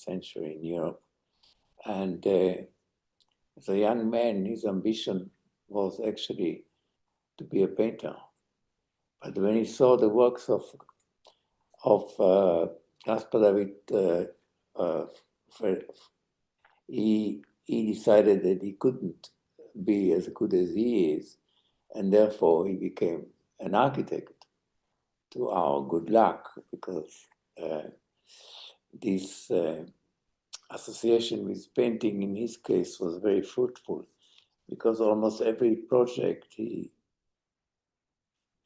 century in Europe. And as a young man, his ambition was actually to be a painter. But when he saw the works of Caspar David, he decided that he couldn't be as good as he is, and therefore he became an architect, to our good luck, because this association with painting in his case was very fruitful, because almost every project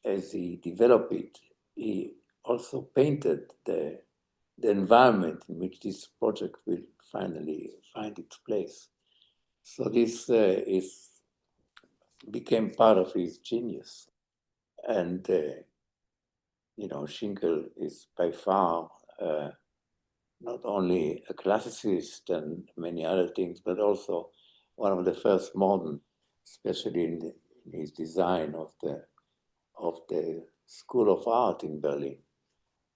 as he developed it, he also painted the environment in which this project will finally find its place. So this became part of his genius. And, Schinkel is by far not only a classicist and many other things, but also one of the first modern, especially in his design of the School of Art in Berlin,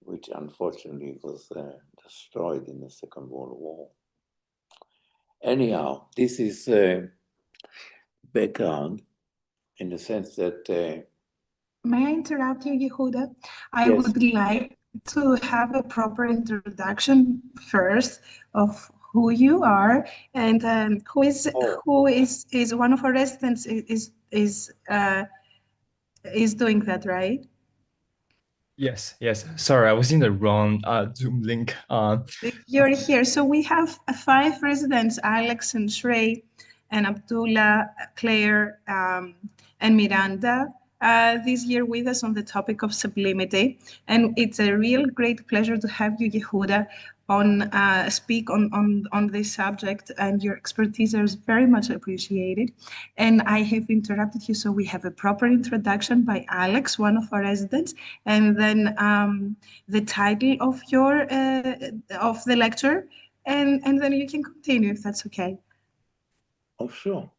which unfortunately was destroyed in the Second World War. Anyhow, this is background in the sense that... May I interrupt you, Yehuda? I yes. would like to have a proper introduction first of who you are and who is one of our residents is doing that, right? Yes. Sorry, I was in the wrong Zoom link. You're here. So we have 5 residents, Alex and Shrey and Abdullah, Claire, and Miranda, this year with us on the topic of sublimity. And it's a real great pleasure to have you, Yehuda, on speak on this subject, and your expertise is very much appreciated. And I have interrupted you, so we have a proper introduction by Alex, one of our residents, and then the title of your of the lecture, and then you can continue if that's okay. Oh, sure.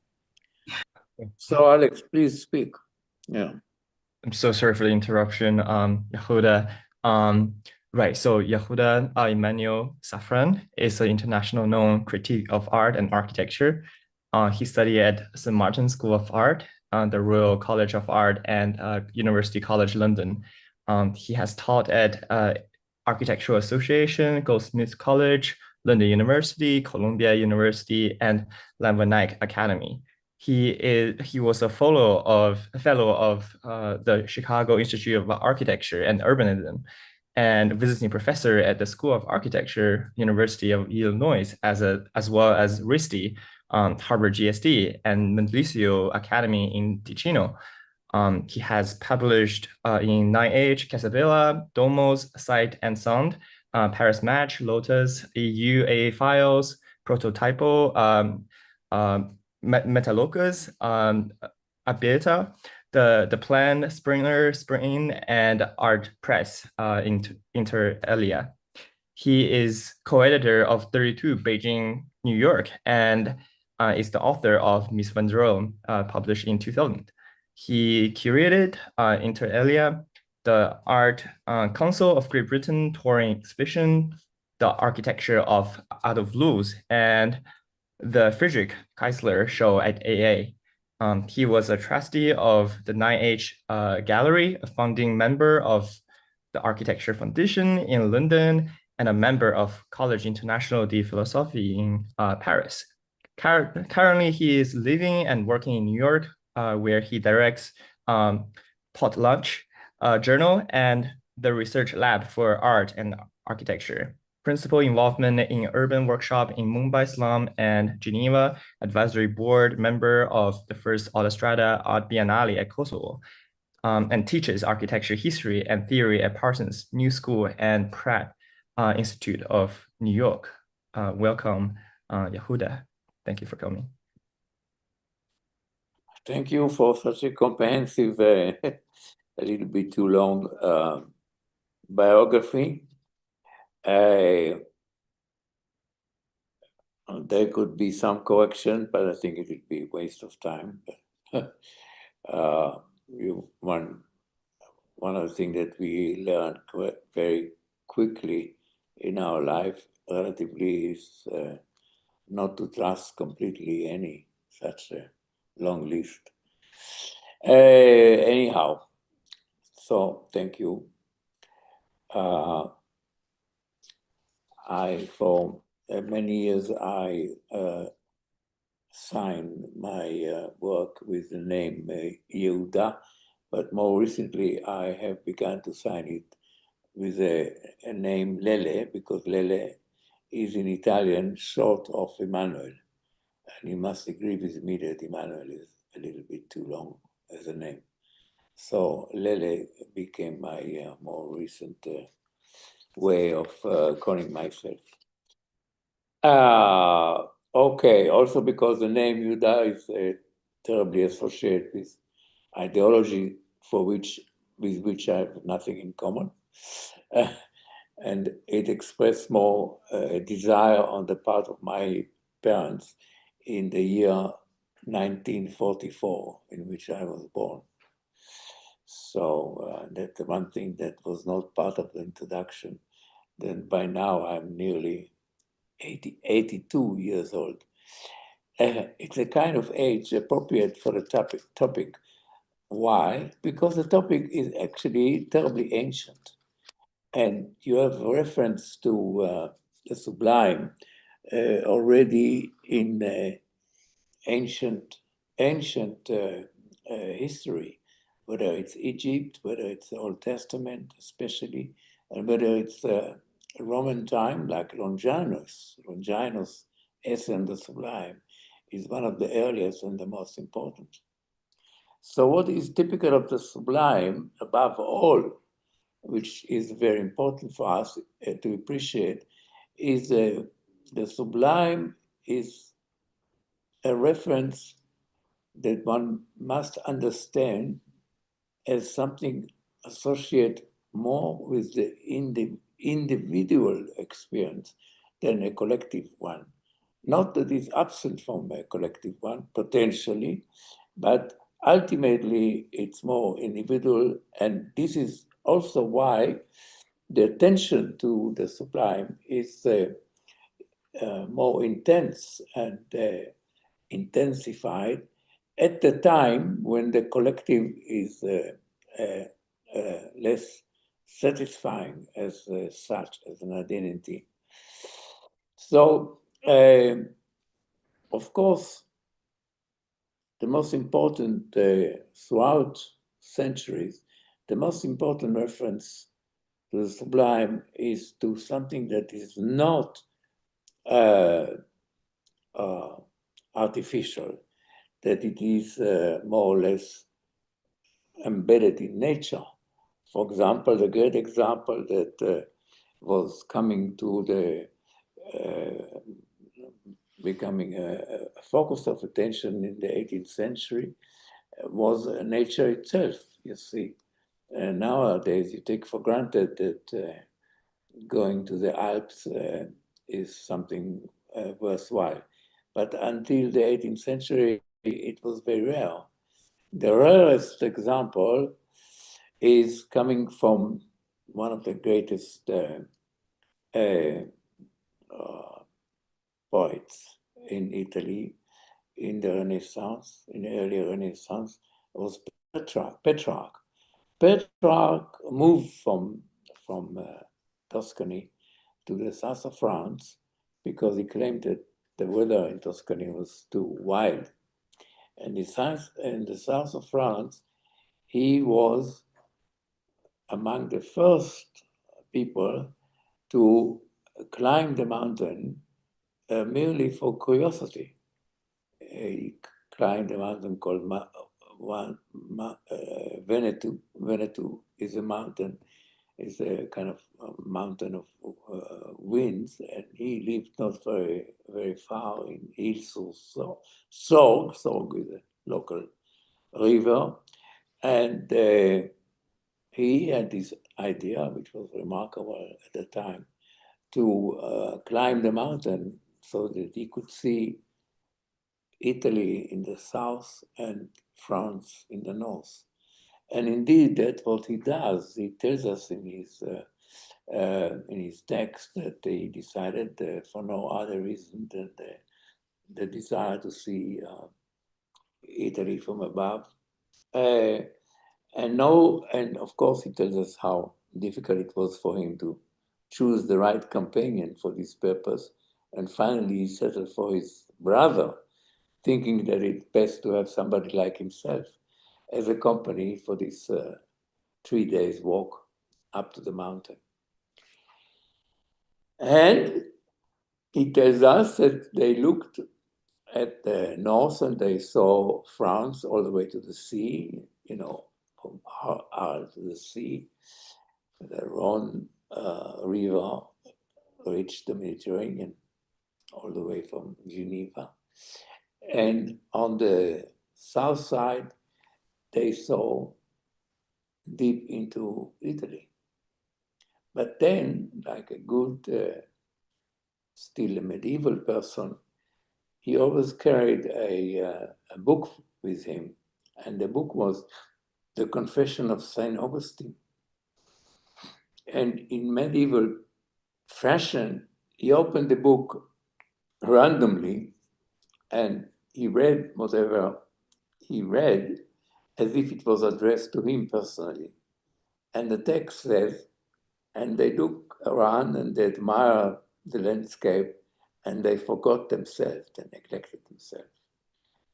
So Alex, please speak. Yeah. I'm so sorry for the interruption, Yehuda. Right, so Yehuda Emmanuel Safran is an international known critic of art and architecture. He studied at St. Martin's School of Art, the Royal College of Art, and University College London. He has taught at Architectural Association, Goldsmiths College, London University, Columbia University, and Lamb Academy. He was a fellow of the Chicago Institute of Architecture and Urbanism, and visiting professor at the School of Architecture, University of Illinois, as well as RISD, Harvard GSD, and Mendlisio Academy in Ticino. He has published in 9H, Casabella, Domos, Sight and Sound, Paris Match, Lotus, UA Files, Prototypo, Metalocus, Abeta, the Plan, Springer, Spring, and Art Press inter alia. He is co-editor of 32 Beijing, New York, and is the author of Miss Van der Rohe, published in 2000. He curated inter alia the Art Council of Great Britain touring exhibition, the Architecture of Out of Luz, and the Friedrich Keisler show at AA. He was a trustee of the 9H Gallery, a founding member of the Architecture Foundation in London, and a member of Collège International de Philosophie in Paris. Currently, he is living and working in New York, where he directs Pot Lunch Journal and the Research Lab for Art and Architecture. Principal involvement in urban workshop in Mumbai slum and Geneva, advisory board member of the first Autostrada Art Biennale at Kosovo, and teaches architecture history and theory at Parsons New School and Pratt Institute of New York. Welcome, Yehuda. Thank you for coming. Thank you for such a comprehensive, a little bit too long biography. There could be some correction, but I think it would be a waste of time. One of the things that we learned very quickly in our life relatively is not to trust completely any such a long list. Anyhow, so thank you. For many years, I signed my work with the name Yehuda, but more recently I have begun to sign it with a name Lele, because Lele is in Italian short of Emmanuel. And you must agree with me that Emmanuel is a little bit too long as a name. So Lele became my more recent way of calling myself. Okay, also because the name Yehuda is terribly associated with ideology with which I have nothing in common. And it expressed more desire on the part of my parents in the year 1944, in which I was born. So that's the one thing that was not part of the introduction. Then by now I'm nearly 82 years old. It's a kind of age appropriate for the topic. Why? Because the topic is actually terribly ancient. And you have a reference to the sublime already in ancient history, whether it's Egypt, whether it's the Old Testament especially, and whether it's Roman time like Longinus. Longinus' essay on the sublime is one of the earliest and the most important. So what is typical of the sublime, above all, which is very important for us to appreciate, is the sublime is a reference that one must understand as something associated more with the individual experience than a collective one. Not that it's absent from a collective one, potentially, but ultimately it's more individual. And this is also why the attention to the sublime is more intense and intensified at the time when the collective is less satisfying as such, as an identity. So, of course, the most important throughout centuries, the most important reference to the sublime is to something that is not artificial, that it is more or less embedded in nature. For example, the great example that was coming to the becoming a focus of attention in the 18th century was nature itself, you see. Nowadays, you take for granted that going to the Alps is something worthwhile. But until the 18th century, it was very rare. The rarest example is coming from one of the greatest poets in Italy in the Renaissance, in the early Renaissance, was Petrarch. Petrarch moved from Tuscany to the south of France because he claimed that the weather in Tuscany was too wild. And in the south of France, he was among the first people to climb the mountain merely for curiosity. He climbed a mountain called Veneto. Veneto is a mountain, is a kind of a mountain of winds, and he lived not very, very far in Ile-sur-Sorgue. Sorgue is a local river, and he had this idea, which was remarkable at the time, to climb the mountain so that he could see Italy in the south and France in the north. And indeed, that's what he does. He tells us in his in his text that he decided for no other reason than the desire to see Italy from above. And of course, he tells us how difficult it was for him to choose the right companion for this purpose. And finally, he settled for his brother, thinking that it's best to have somebody like himself as a company for this 3 days walk up to the mountain. And he tells us that they looked at the north and they saw France all the way to the sea, from Arles to the sea. The Rhone River reached the Mediterranean all the way from Geneva. And on the south side, they saw deep into Italy. But then, like a good, still a medieval person, he always carried a book with him. And the book was The Confession of St. Augustine. And in medieval fashion, he opened the book randomly and he read whatever he read as if it was addressed to him personally. And the text says, and they look around and they admire the landscape and they forgot themselves, they neglected themselves.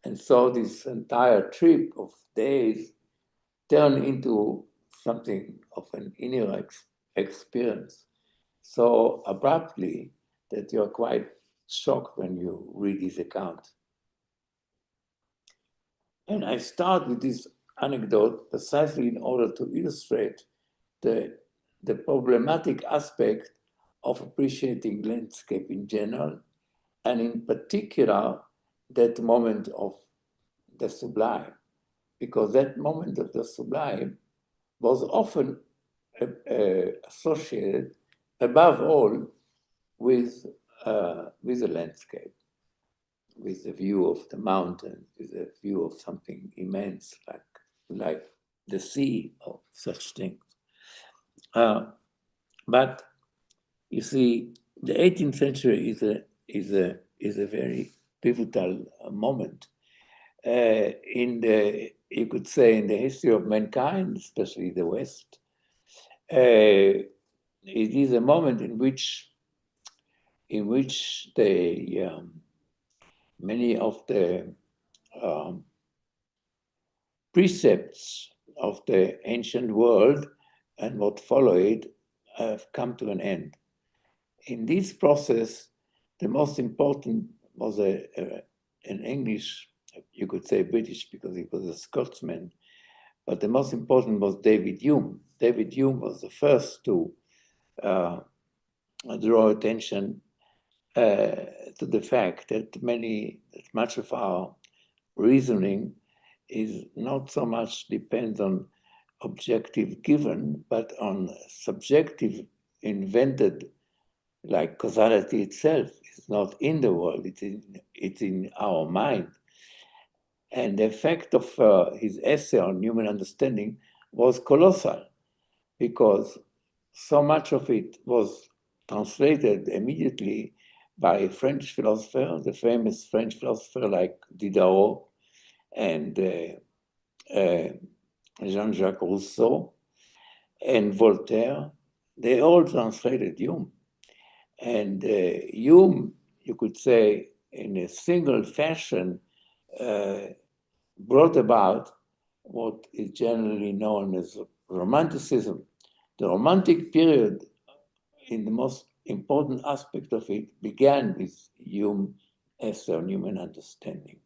And so this entire trip of days turned into something of an inner experience so abruptly that you're quite shocked when you read his account. And I start with this anecdote precisely in order to illustrate the problematic aspect of appreciating landscape in general, and in particular, that moment of the sublime, because that moment of the sublime was often associated, above all, with the landscape, with the view of the mountain, with the view of something immense, like the sea or such things. But you see, the 18th century is a very pivotal moment you could say, in the history of mankind, especially the West. It is a moment in which many of the precepts of the ancient world and what followed have come to an end. In this process, the most important was an English, you could say British because he was a Scotsman, but the most important was David Hume. David Hume was the first to draw attention to the fact that much of our reasoning is not so much depends on objective given, but on subjective invented, like causality itself is not in the world, it's in our mind. And the effect of his essay on human understanding was colossal, because so much of it was translated immediately by French philosophers, the famous French philosopher like Diderot and Jean-Jacques Rousseau and Voltaire. They all translated Hume. And Hume, you could say, in a single fashion, brought about what is generally known as Romanticism. The Romantic period, in the most important aspect of it, began with Hume's essay on human understanding.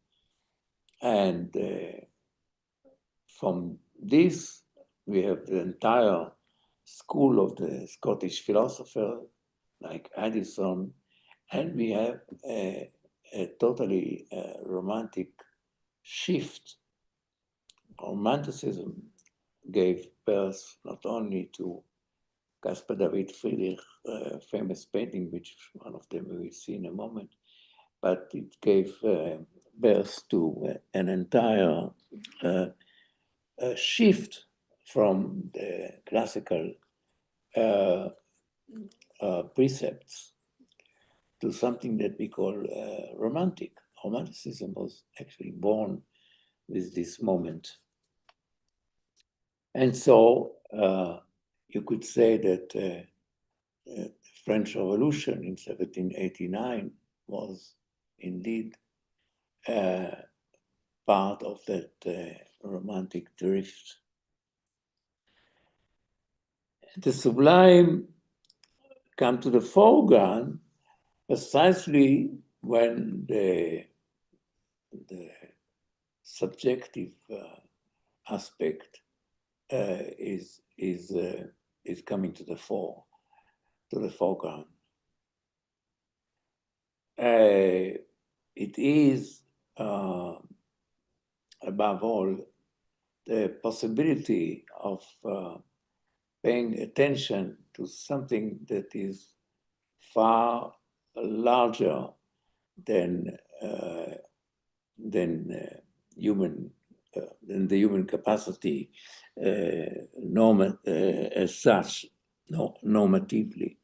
And from this, we have the entire school of the Scottish philosophers like Addison, and we have a totally romantic shift. Romanticism gave birth not only to Caspar David Friedrich's famous painting, which one of them we will see in a moment, but it gave birth to an entire shift from the classical precepts to something that we call romantic. Romanticism was actually born with this moment. And so you could say that the French Revolution in 1789 was indeed part of that romantic drift. The sublime come to the foreground precisely when the subjective aspect is coming to the foreground. It is above all the possibility of paying attention to something that is far larger than the human capacity as such, normatively.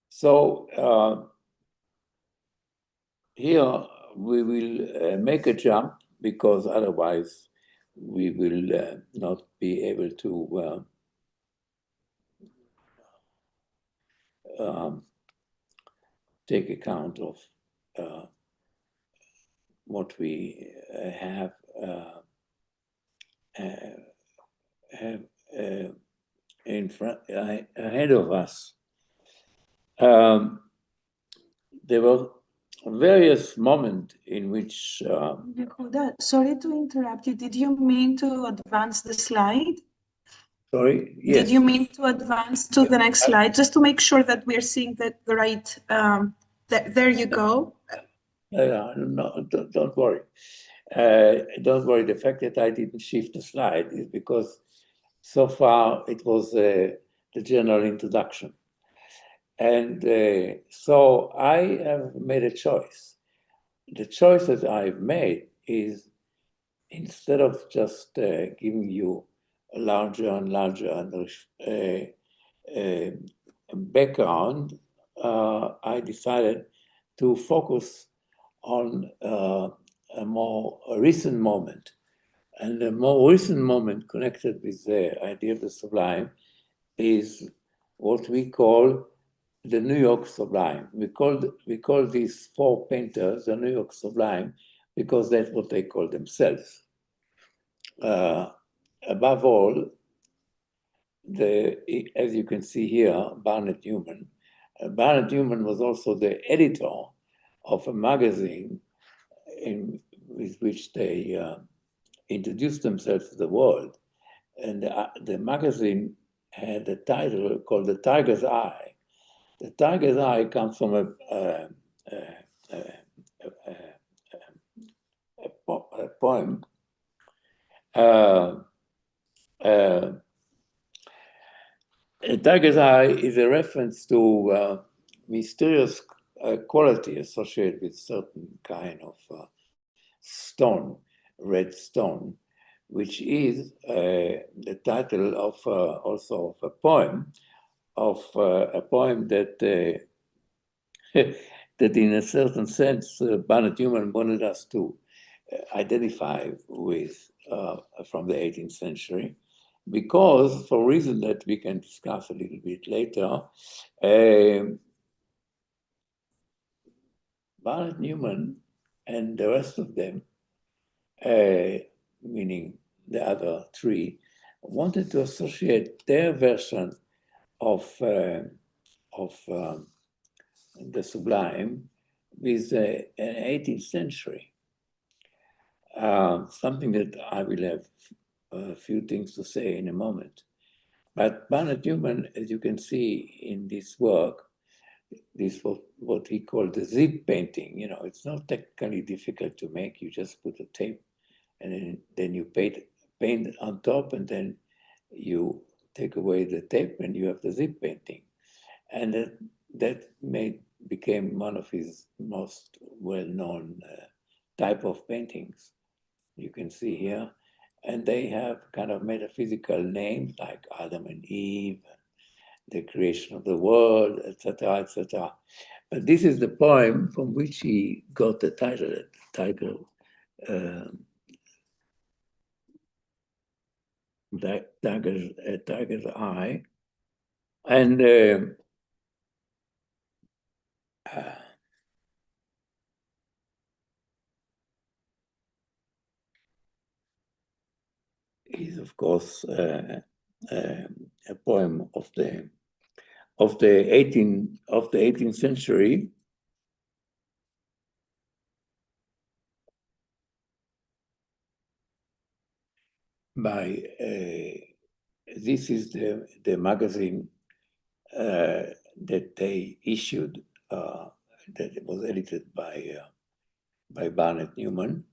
So here we will make a jump, because otherwise we will not be able to take account of what we have in front, ahead of us. There were various moments in which... Yehuda, sorry to interrupt you. Did you mean to advance the slide? Sorry? Yes. Did you mean to advance to the next slide, just to make sure that we're seeing the right... there you go. No, don't worry. Don't worry. The fact that I didn't shift the slide is because so far it was the general introduction. And so I have made a choice. The choice that I've made is, instead of just giving you a larger and larger background, I decided to focus on a more recent moment. And the more recent moment connected with the idea of the sublime is what we call the New York Sublime. We call these four painters the New York Sublime because that's what they call themselves. Above all, as you can see here, Barnett Newman. Barnett Newman was also the editor of a magazine with which they introduced themselves to the world. And the magazine had a title called The Tiger's Eye. The Tiger's Eye comes from a poem. A tiger's eye is a reference to mysterious quality associated with certain kind of stone, red stone, which is the title of also of a poem that that in a certain sense Barnett Newman wanted us to identify with from the 18th century, because for a reason that we can discuss a little bit later, Barnett Newman and the rest of them, meaning the other three, wanted to associate their version of the sublime with an 18th century. Something that I will have a few things to say in a moment. But Barnett Newman, as you can see in this work, this was what he called the zip painting. You know, it's not technically difficult to make. You just put a tape and then you paint on top, and then you take away the tape and you have the zip painting. And that became one of his most well-known type of paintings. You can see here. And they have kind of metaphysical names like Adam and Eve, the creation of the world, etc., etc. But this is the poem from which he got the title Tiger's Eye. And is, of course, a poem of the 18th century. By this is the magazine that they issued, that was edited by Barnett Newman.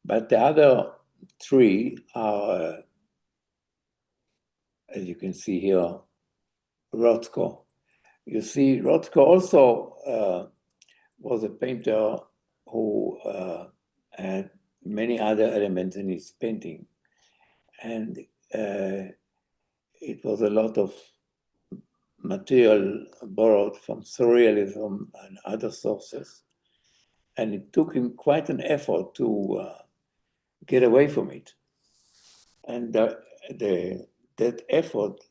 But the other three are, as you can see here, Rothko. You see, Rothko also was a painter who had many other elements in his painting. And it was a lot of material borrowed from surrealism and other sources. And it took him quite an effort to get away from it. And that effort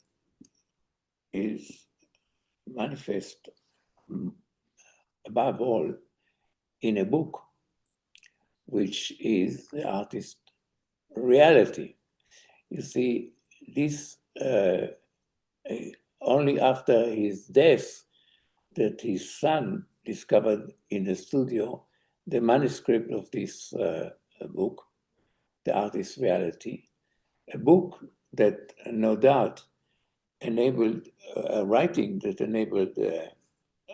is manifest above all in a book, which is the artist's reality. You see, this only after his death that his son discovered in the studio the manuscript of this book, The Artist's Reality, a book that no doubt enabled writing that enabled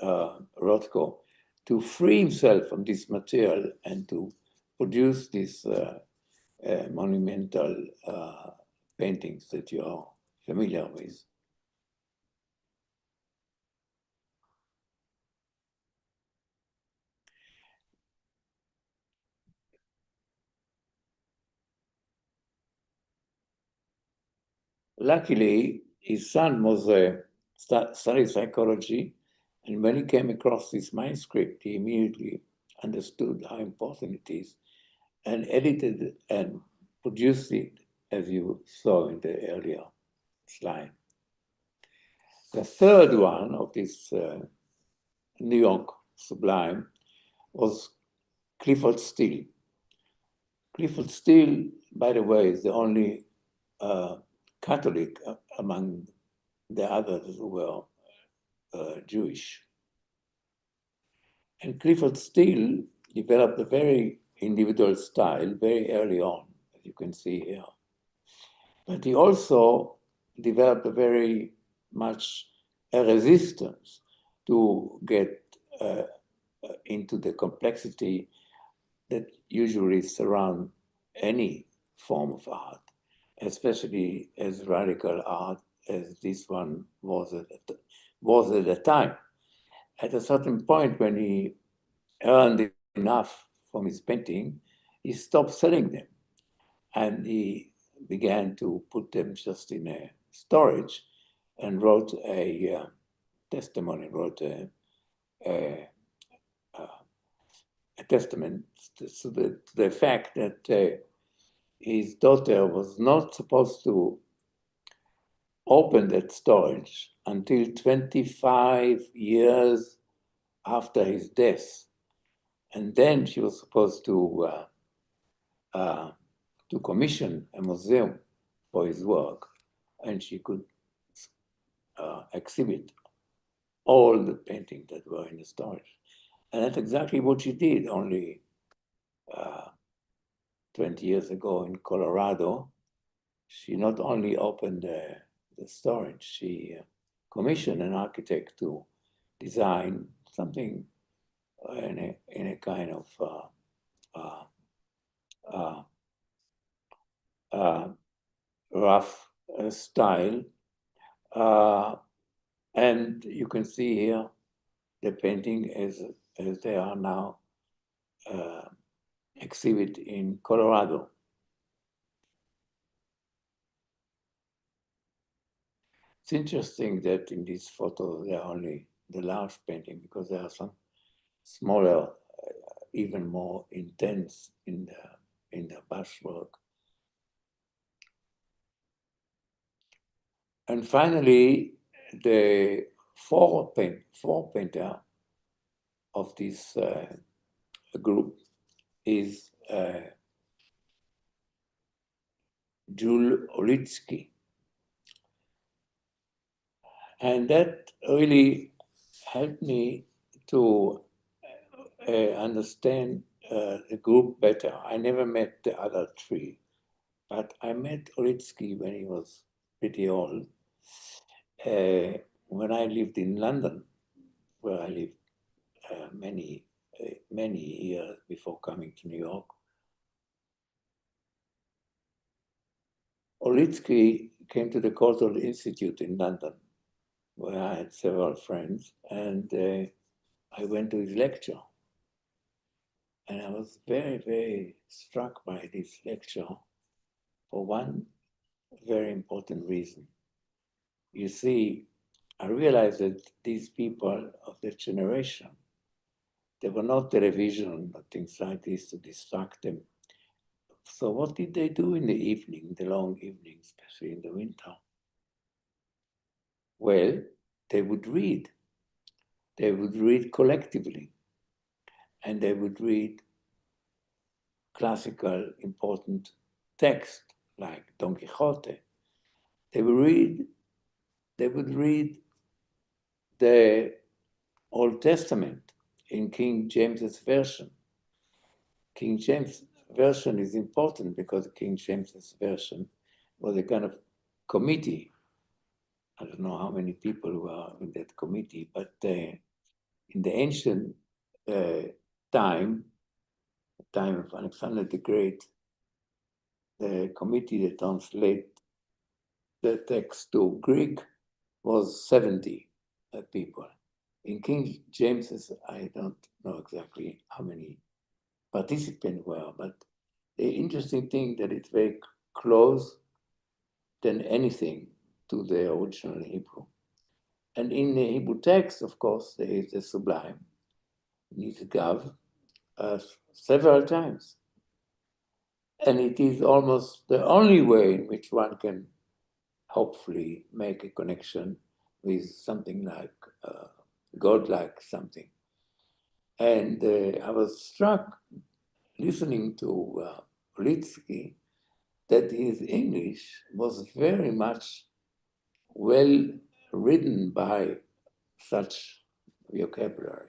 Rothko to free himself from this material and to produce these monumental paintings that you are familiar with. Luckily, his son was studied psychology, and when he came across this manuscript, he immediately understood how important it is and edited and produced it, as you saw in the earlier slide. The third one of this New York Sublime was Clifford Steele. Clifford Steele, by the way, is the only Catholic among the others who were Jewish. And Clifford Steele developed a very individual style very early on, as you can see here. But he also developed a very much a resistance to get into the complexity that usually surround any form of art, especially as radical art as this one was at the time. At a certain point, when he earned enough from his painting, he stopped selling them, and he began to put them just in a storage, and wrote a testimony, wrote a testament to the fact that his daughter was not supposed to open that storage until 25 years after his death. And then she was supposed to commission a museum for his work, and she could exhibit all the paintings that were in the storage. And that's exactly what she did only 20 years ago in Colorado. She not only opened the storage, she commissioned an architect to design something in a kind of rough style. And you can see here the painting as they are now exhibit in Colorado. It's interesting that in this photo there are only the large painting, because there are some smaller, even more intense in the brushwork. And finally, the fourth painter of this group is Jules Olitsky. And that really helped me to understand the group better. I never met the other three, but I met Olitsky when he was pretty old. When I lived in London, where I lived many years before coming to New York, Olitsky came to the Cultural Institute in London, where I had several friends, and I went to his lecture. And I was very, very struck by this lecture for one very important reason. You see, I realized that these people of that generation, there were no television or things like this to distract them. So what did they do in the evening, the long evening, especially in the winter? Well, they would read. They would read collectively, and they would read classical important text like Don Quixote. They would read the Old Testament in King James's version. King James' version is important because King James's version was a kind of committee. I don't know how many people were in that committee, but in the ancient time of Alexander the Great, the committee that translated the text to Greek was 70 people. In King James's, I don't know exactly how many participants were, but the interesting thing that it's very close than anything to the original Hebrew. And in the Hebrew text, of course, there is the sublime, Nizgav, several times. And it is almost the only way in which one can hopefully make a connection with something like godlike something. And I was struck listening to Politsky that his English was very much well written by such vocabulary.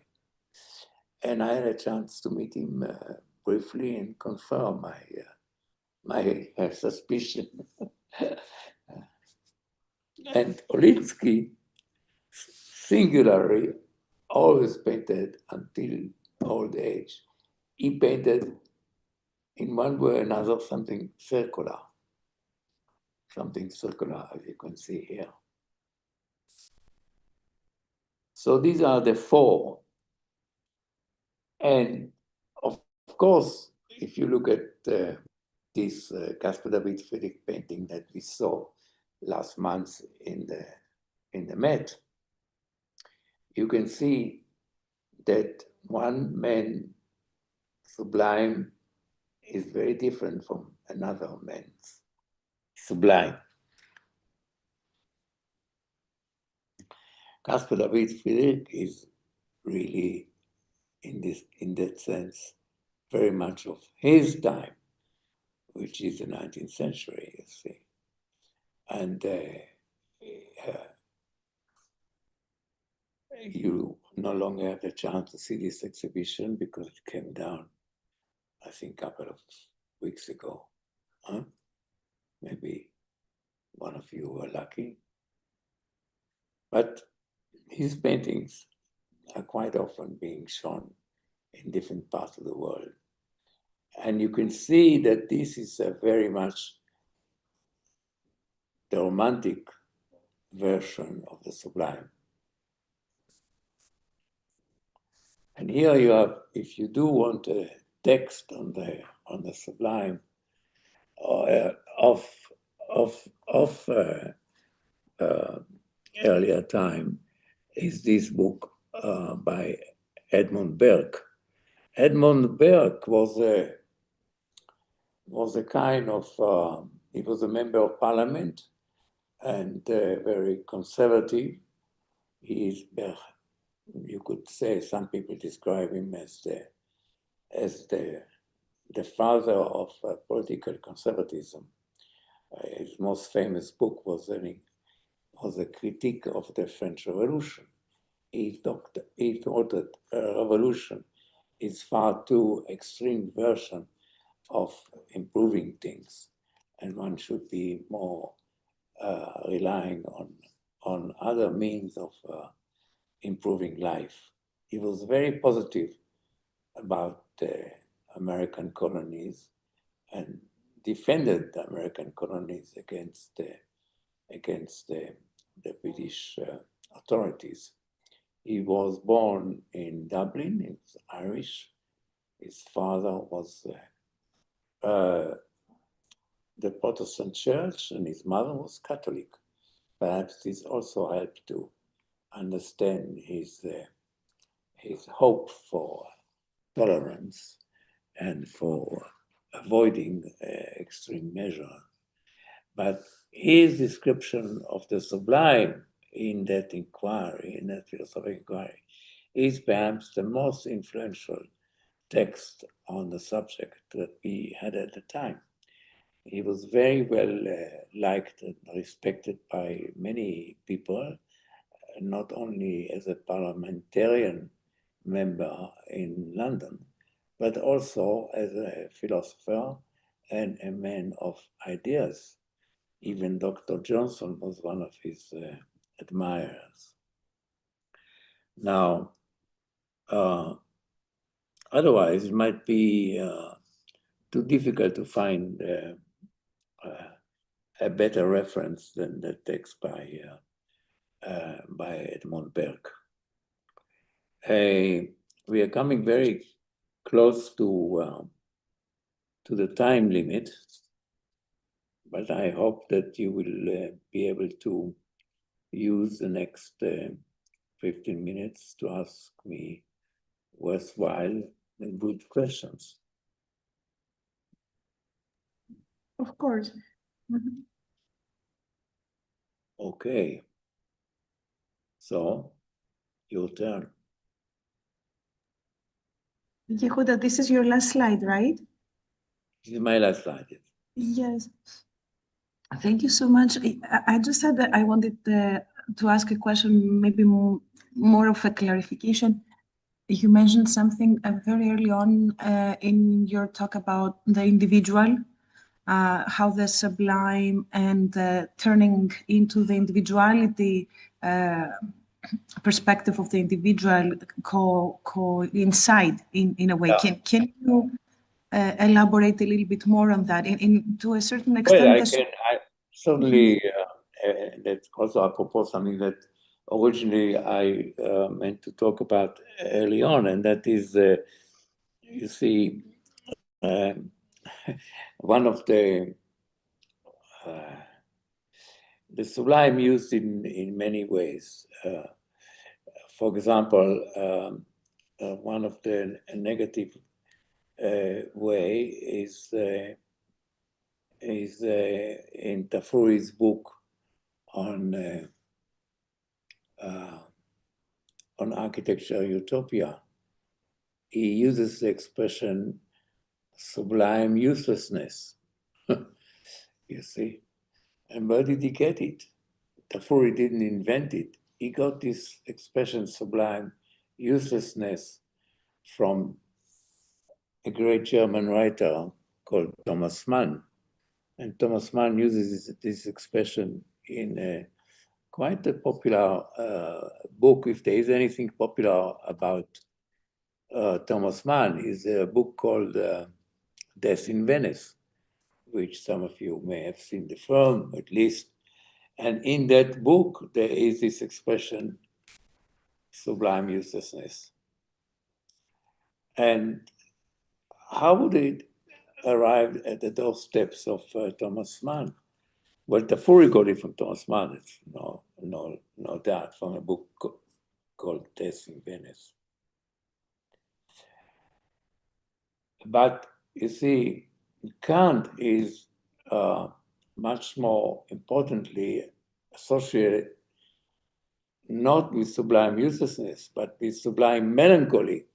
And I had a chance to meet him briefly and confirm my suspicion. And Olitsky singularly always painted until old age. He painted in one way or another something circular, as you can see here. So these are the four. And of course, if you look at this Caspar David Friedrich painting that we saw last month in the Met, you can see that one man sublime is very different from another man's sublime. Caspar David Friedrich is really, in that sense, very much of his time, which is the 19th century, you see. And you no longer have the chance to see this exhibition because it came down, I think, a couple of weeks ago. Huh? Maybe one of you were lucky. But his paintings are quite often being shown in different parts of the world. And you can see that this is very much the romantic version of the sublime. And here you have, if you do want a text on the sublime of earlier time is this book by Edmund Burke. Edmund Burke was a kind of, he was a member of parliament and very conservative. He is, you could say, some people describe him as the father of political conservatism. His most famous book was a critique of the French Revolution. He thought that a revolution is far too extreme version of improving things, and one should be more relying on other means of improving life. He was very positive about the American colonies and defended the American colonies against the British authorities. He was born in Dublin. He was Irish. His father was the Protestant church and his mother was Catholic. Perhaps this also helped to understand his hope for tolerance and for avoiding extreme measure. But his description of the sublime in that inquiry, in that philosophical inquiry, is perhaps the most influential text on the subject that we had at the time. He was very well liked and respected by many people, not only as a parliamentarian member in London, but also as a philosopher and a man of ideas. Even Dr. Johnson was one of his admirers. Now, otherwise, it might be too difficult to find a better reference than the text by Edmund Burke. We are coming very close to the time limit, but I hope that you will be able to use the next 15 minutes to ask me worthwhile and good questions. Of course. Mm-hmm. Okay. So, your turn. Yehuda, this is your last slide, right? This is my last slide. Yes. Thank you so much. I just said that I wanted to ask a question, maybe more of a clarification. You mentioned something very early on in your talk about the individual, how the sublime and turning into the individuality perspective of the individual coincide in a way. Yeah. Can you elaborate a little bit more on that? To a certain extent, Well, I certainly, that's also apropos something that originally I meant to talk about early on, and that is, you see, one of the sublime used in many ways. For example, one of the negative way is in Tafuri's book on architecture utopia. He uses the expression sublime uselessness. You see, and where did he get it? Tafuri didn't invent it. He got this expression sublime uselessness from a great German writer called Thomas Mann. And Thomas Mann uses this expression in quite a popular book. If there is anything popular about Thomas Mann, is a book called Death in Venice, which some of you may have seen the film, at least. And in that book, there is this expression, sublime uselessness. And how would it arrive at the doorsteps of Thomas Mann? Well, Tafuri got it from Thomas Mann. It's know that from a book called Death in Venice. But you see, Kant is much more importantly associated not with sublime uselessness, but with sublime melancholy.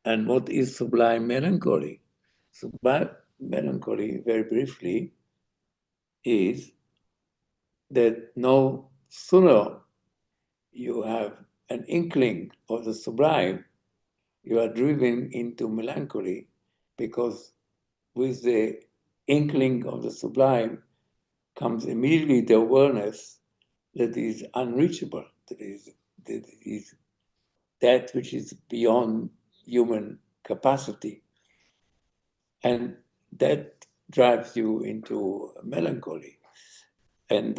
And what is sublime melancholy? Sublime melancholy, very briefly, is that no sooner you have an inkling of the sublime, you are driven into melancholy, because with the inkling of the sublime comes immediately the awareness that is unreachable, that is that which is beyond human capacity. And that drives you into melancholy. And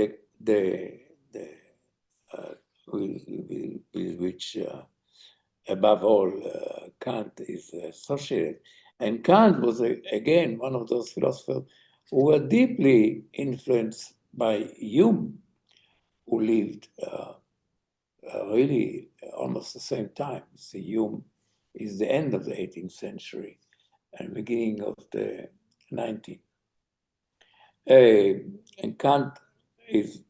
with which, above all, Kant is associated. And Kant was, again, one of those philosophers who were deeply influenced by Hume, who lived really almost the same time. See, Hume is the end of the 18th century and beginning of the 19th. And Kant is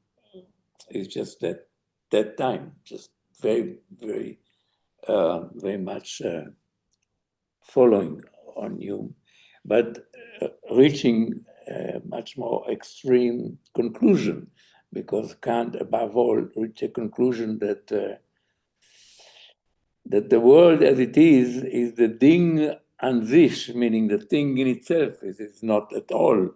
just that time, just very, very, very much following on Hume, but reaching a much more extreme conclusion, because Kant, above all, reached a conclusion that that the world as it is the Ding an sich, meaning the thing in itself is not at all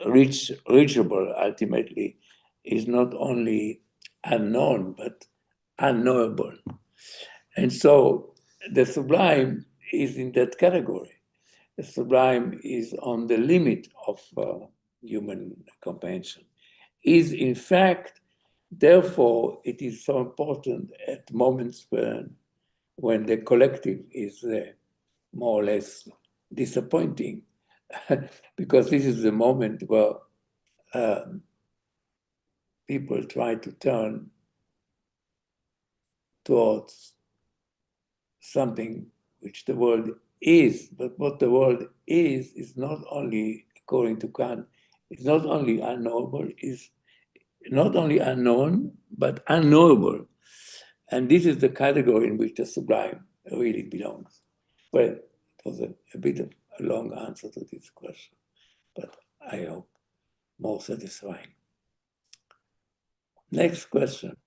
reachable ultimately, is not only unknown, but unknowable. And so the sublime is in that category. The sublime is on the limit of human comprehension. Is in fact, therefore, it is so important at moments when the collective is more or less disappointing, because this is the moment where people try to turn towards something which the world is. But what the world is not only, according to Kant, is not only unknowable, is not only unknown, but unknowable. And this is the category in which the sublime really belongs. Well, it was a bit of a long answer to this question, but I hope more satisfying. Next question.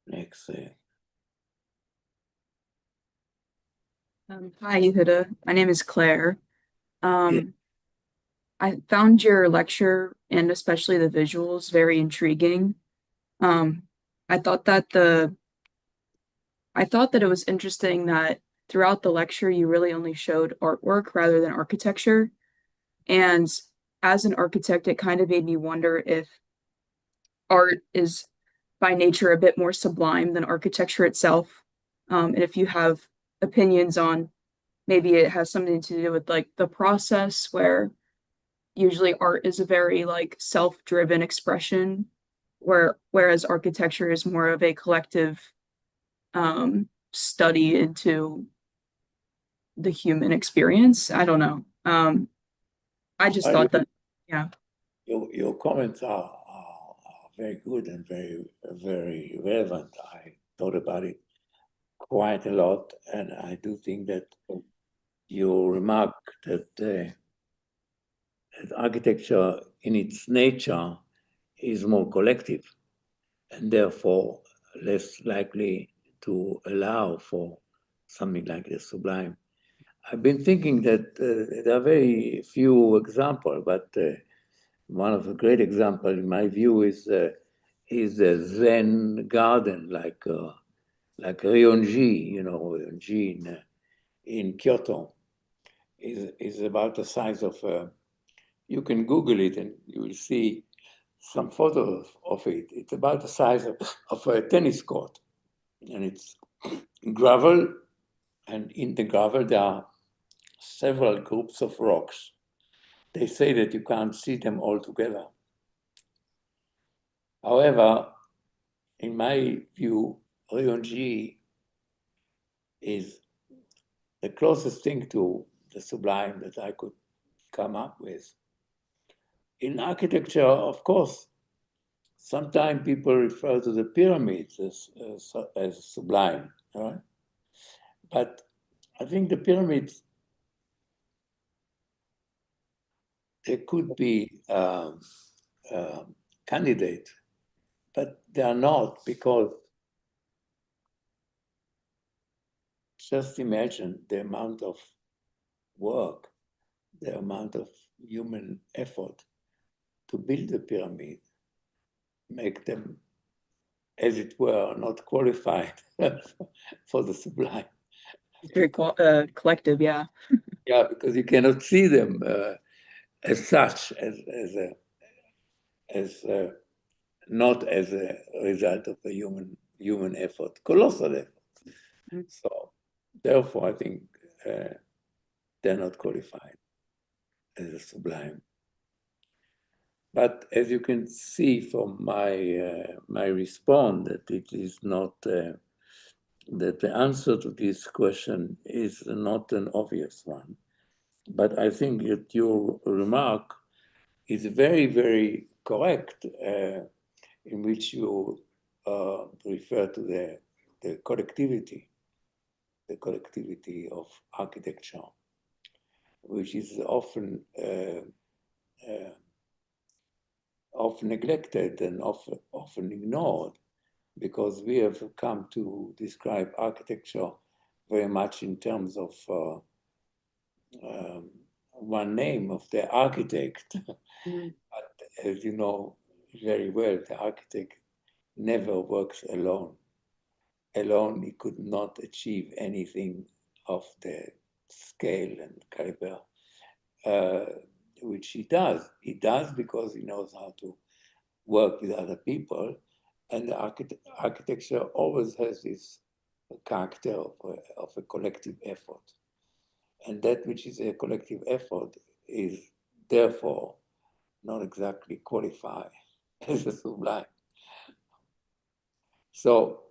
Next. Hi, Yehuda. My name is Claire. I found your lecture and especially the visuals very intriguing. I thought that it was interesting that throughout the lecture you really only showed artwork rather than architecture. And as an architect, it kind of made me wonder if art is by nature a bit more sublime than architecture itself. And if you have opinions on maybe it has something to do with like the process, where usually art is a very like self-driven expression, whereas architecture is more of a collective study into the human experience. I don't know. I just thought that, yeah. Your comments are very good and very, very relevant. I thought about it quite a lot, and I do think that your remark that architecture in its nature is more collective and therefore less likely to allow for something like the sublime. I've been thinking that there are very few examples, but one of the great examples, in my view, is a Zen garden, like Ryonji, Ryonji in Kyoto, is about the size of. You can Google it and you will see some photos of it. It's about the size of a tennis court, and it's gravel And in the gravel, there are several groups of rocks. They say that you can't see them all together. However, in my view, Ryonji is the closest thing to the sublime that I could come up with. In architecture, of course, sometimes people refer to the pyramids as sublime, right? But I think the pyramids, they could be candidate, but they are not, because just imagine the amount of work, the amount of human effort to build the pyramid, make them, as it were, not qualified for the sublime. It's very collective, yeah. Yeah, because you cannot see them as such, not as a result of a human effort, colossal effort. So therefore, I think they're not qualified as a sublime. But as you can see from my response, that it is not, that the answer to this question is not an obvious one. But I think that your remark is very, very correct, in which you refer to the collectivity of architecture, which is often neglected and often ignored, because we have come to describe architecture very much in terms of one name of the architect. But as you know very well, the architect never works alone. Alone, he could not achieve anything of the scale and caliber which he does. He does because he knows how to work with other people, and the architecture always has this character of a collective effort. And that which is a collective effort is therefore not exactly qualified as a sublime. So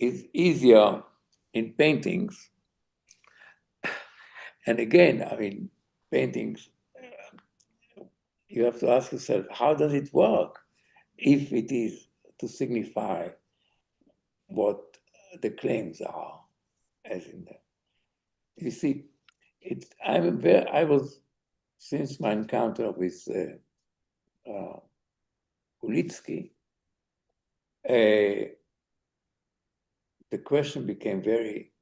it's easier in paintings. And again, I mean, paintings, you have to ask yourself, how does it work if it is to signify what the claims are, as in the, you see, I was, since my encounter with Ulitsky, the question became very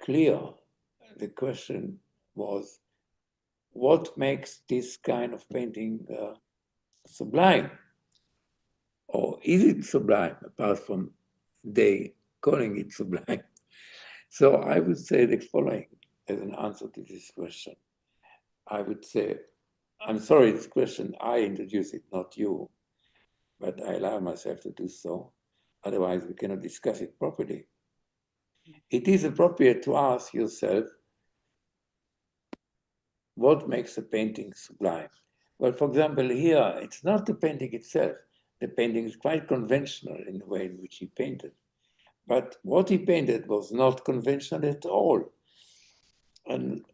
clear. The question was, what makes this kind of painting sublime? Or is it sublime, apart from they calling it sublime? So I would say the following as an answer to this question. I would say, I'm sorry, this question, I introduced it, not you, but I allow myself to do so. Otherwise, we cannot discuss it properly. It is appropriate to ask yourself, what makes a painting sublime? Well, for example, here, it's not the painting itself. The painting is quite conventional in the way in which he painted. But what he painted was not conventional at all. And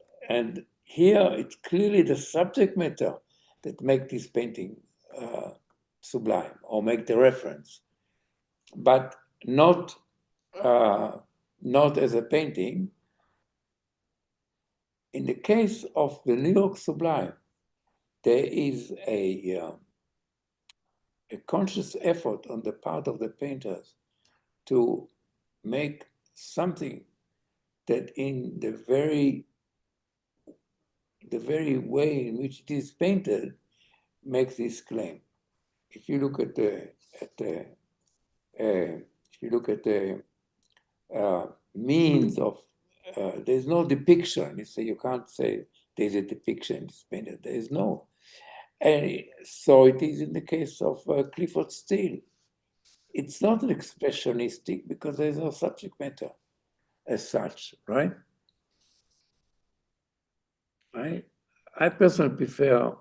here, it's clearly the subject matter that make this painting sublime, or make the reference. But not as a painting. In the case of the New York Sublime, there is a conscious effort on the part of the painters to make something that in the very way in which it is painted makes this claim. If you look at the means of, there's no depiction. You can't say there's a depiction it's painted. There is no. And so it is in the case of Clifford Steele. It's not an expressionistic because there's no subject matter. as such, right? I personally prefer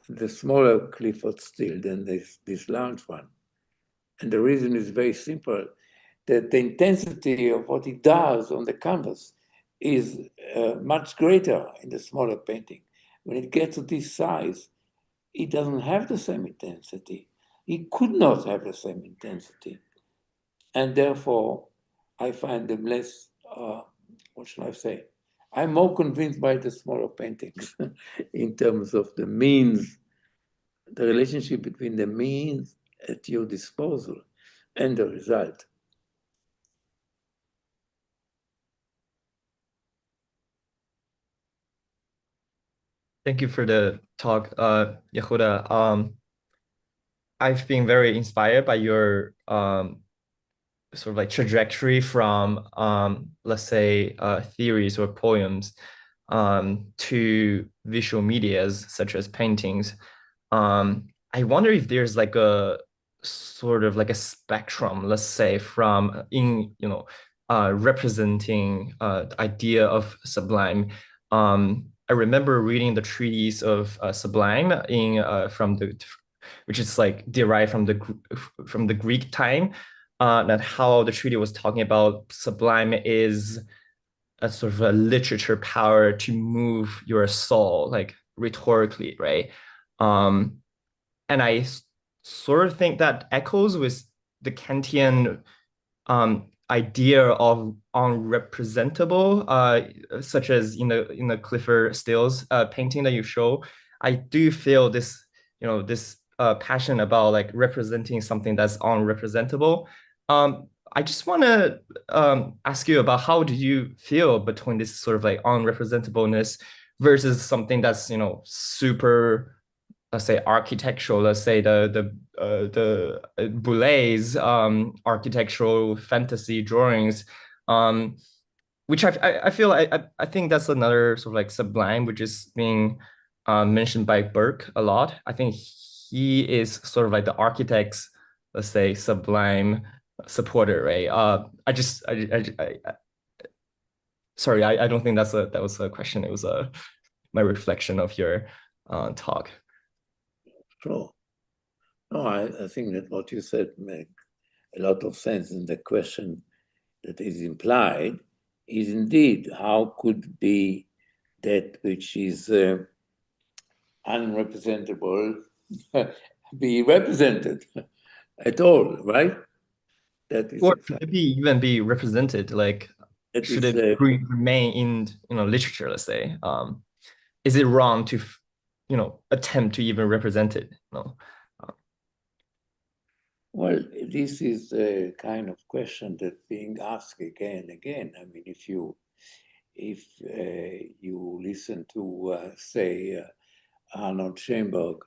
the smaller Clifford still than this large one. And the reason is very simple, that the intensity of what it does on the canvas is much greater in the smaller painting. When it gets to this size, it doesn't have the same intensity. It could not have the same intensity. And therefore, I find them less, what shall I say? I'm more convinced by the smaller paintings in terms of the means, the relationship between the means at your disposal and the result. Thank you for the talk, Yehuda. I've been very inspired by your sort of like trajectory from let's say theories or poems to visual medias such as paintings. I wonder if there's like a sort of like a spectrum, let's say, from representing the idea of sublime. I remember reading the treatise of sublime which is like derived from the Greek time, that how the treaty was talking about sublime is a sort of a literature power to move your soul, like rhetorically, right? And I sort of think that echoes with the Kantian idea of unrepresentable, such as in the Clifford Stills painting that you show. I do feel this, this passion about like representing something that's unrepresentable. I just want to ask you about how do you feel between this sort of like unrepresentableness versus something that's super, let's say, architectural, let's say the Boulet's architectural fantasy drawings, which I feel I think that's another sort of like sublime, which is being mentioned by Burke a lot. I think he is sort of like the architect's, let's say, sublime supporter, right? Sorry, I don't think that was a question. It was my reflection of your talk. Sure. No, I think that what you said makes a lot of sense. And the question that is implied is indeed how could be that which is unrepresentable be represented at all, right? That is Or should it even be represented? Like, should it remain in literature? Let's say, is it wrong to attempt to even represent it? Well, this is the kind of question that's being asked again and again. I mean, if you listen to say Arnold Schoenberg,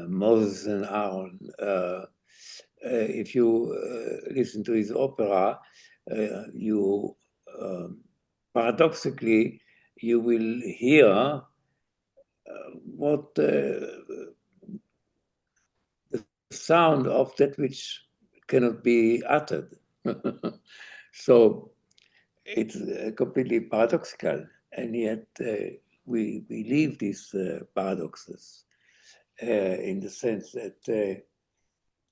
Moses and Aaron, if you listen to his opera, you paradoxically you will hear what the sound of that which cannot be uttered. So it's completely paradoxical, and yet we leave these paradoxes in the sense that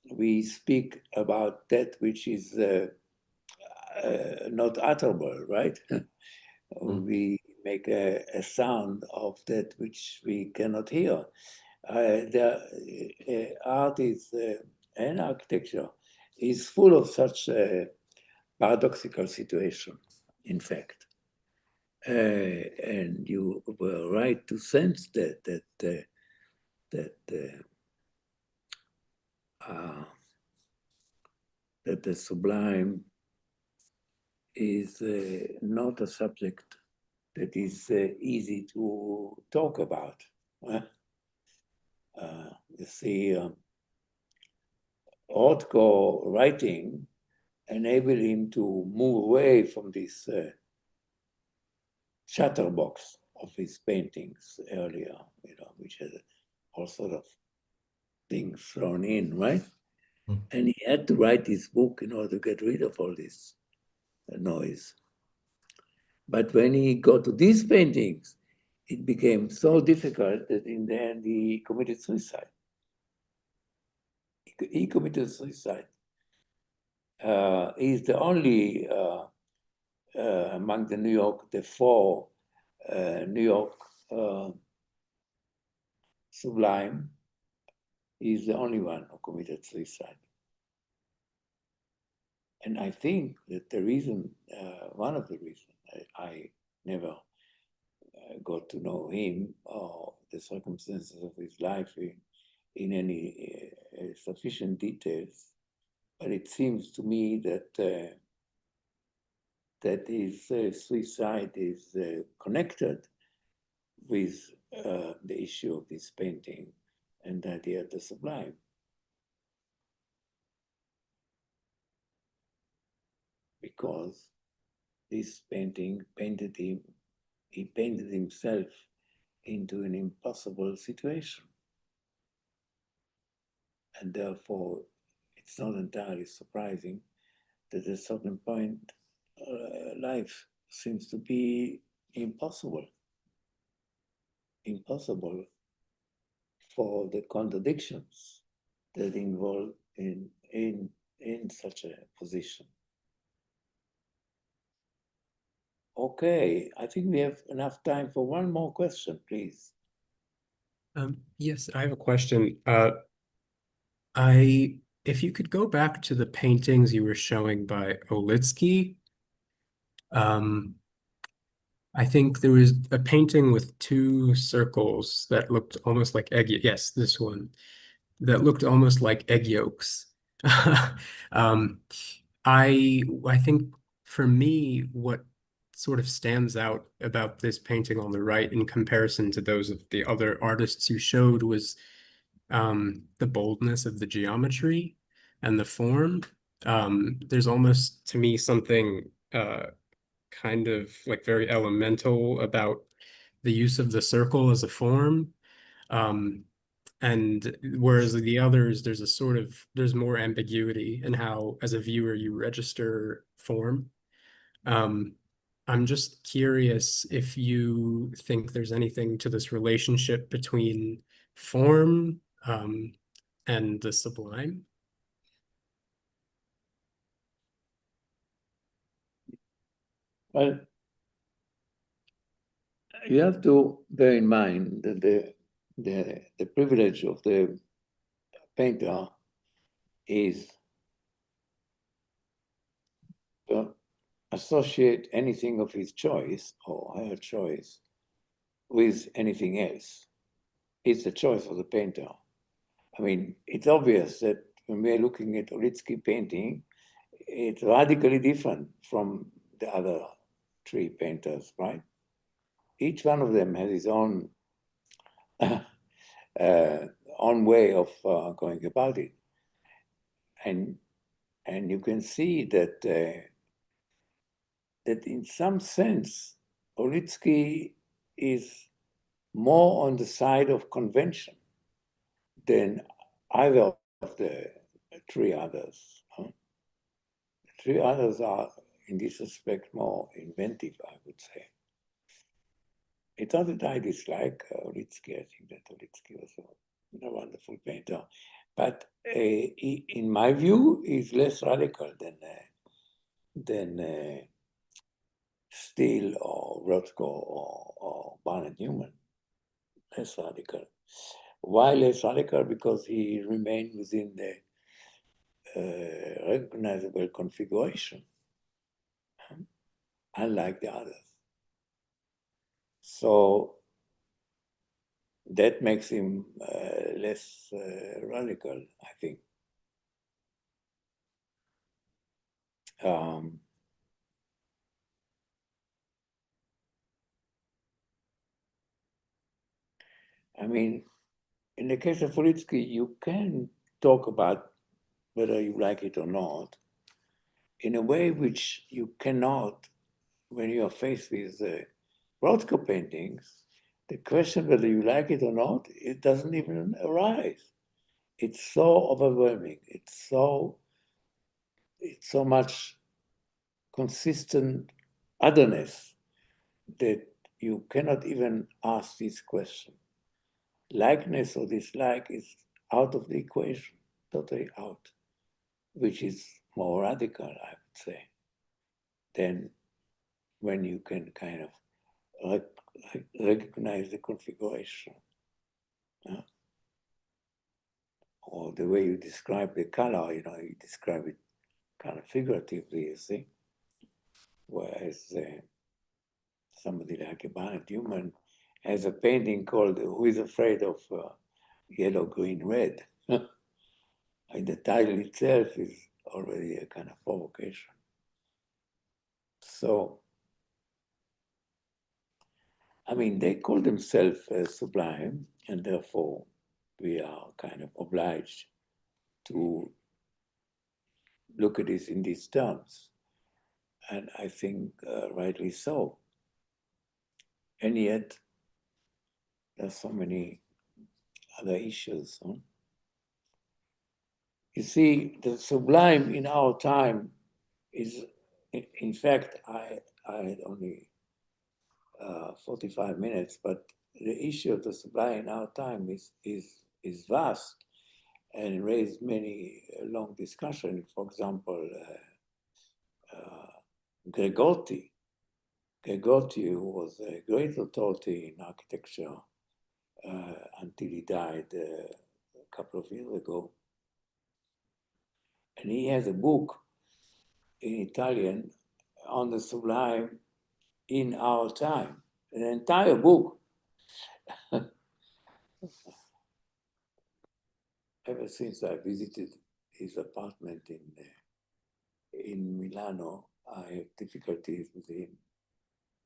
we speak about that which is not utterable, right? We make a sound of that which we cannot hear. The art is, and architecture is full of such paradoxical situation, in fact. And you were right to sense that the sublime is not a subject that is easy to talk about. You see, Rothko writing enabled him to move away from this chatterbox of his paintings earlier, which had all sort of things thrown in, right? And he had to write this book in order to get rid of all this. noise. But when he got to these paintings, it became so difficult that in the end he committed suicide. He committed suicide. He's the only among the four New York Sublime, he's the only one who committed suicide. And I think that the reason, one of the reasons I never got to know him or the circumstances of his life in any sufficient details, but it seems to me that that his suicide is connected with the issue of this painting and the idea of the sublime. Because this painting he painted himself into an impossible situation. And therefore, it's not entirely surprising that at a certain point, life seems to be impossible. Impossible for the contradictions that involve in such a position. Okay, I think we have enough time for one more question, please. Yes, I have a question. If you could go back to the paintings you were showing by Olitsky, I think there was a painting with two circles that looked almost like egg. Yes, this one that looked almost like egg yolks. I think for me, what sort of stands out about this painting on the right in comparison to those of the other artists you showed was the boldness of the geometry and the form. There's almost, to me, something kind of like very elemental about the use of the circle as a form. And whereas the others, there's more ambiguity in how, as a viewer, you register form. I'm just curious if you think there's anything to this relationship between form and the sublime. Well, you have to bear in mind that the privilege of the painter is to associate anything of his choice or her choice with anything else. It's the choice of the painter. I mean, it's obvious that when we're looking at Olitsky painting, it's radically different from the other three painters, right? Each one of them has his own own way of going about it, and you can see that that in some sense, Olitsky is more on the side of convention than either of the three others. The three others are, in this respect, more inventive, I would say. It's not that I dislike Olitsky. I think that Olitsky was a wonderful painter. But in my view, he's less radical than Steele or Rothko or Barnett Newman. Less radical. Why less radical? Because he remained within the recognizable configuration, unlike the others. So that makes him less radical, I think. I mean, in the case of Olitsky, you can talk about whether you like it or not in a way which you cannot when you are faced with Rothko paintings. The question whether you like it or not, it doesn't even arise. It's so overwhelming. It's so much consistent otherness that you cannot even ask this question. Likeness or dislike is out of the equation, totally out, which is more radical, I would say, than when you can kind of recognize the configuration. Or the way you describe the color, you describe it kind of figuratively, you see. Whereas somebody like a Barnett Newman has a painting called Who is Afraid of Yellow, Green, Red? And the title itself is already a kind of provocation. So, I mean, they call themselves sublime, and therefore we are kind of obliged to look at this in these terms. And I think rightly so. And yet, there's so many other issues. Huh? You see, the sublime in our time is, in fact, I had only 45 minutes, but the issue of the sublime in our time is vast and raised many long discussions. For example, Gregorty, who was a great authority in architecture until he died a couple of years ago. And he has a book in Italian on the sublime in our time, an entire book. Ever since I visited his apartment in Milano, I have difficulties with him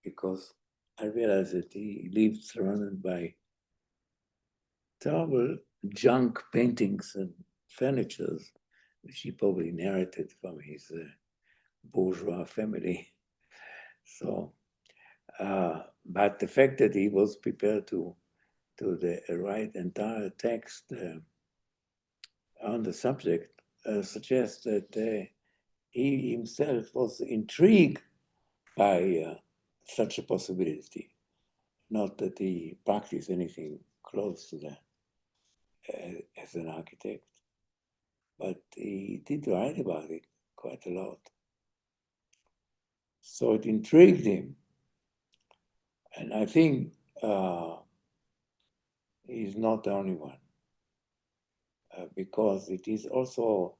because I realized that he lived surrounded by terrible junk paintings and furnitures, which he probably inherited from his bourgeois family. So, but the fact that he was prepared to write entire text on the subject suggests that he himself was intrigued by such a possibility. Not that he practiced anything close to that as an architect, but he did write about it quite a lot. So it intrigued him. And I think he's not the only one, because it is also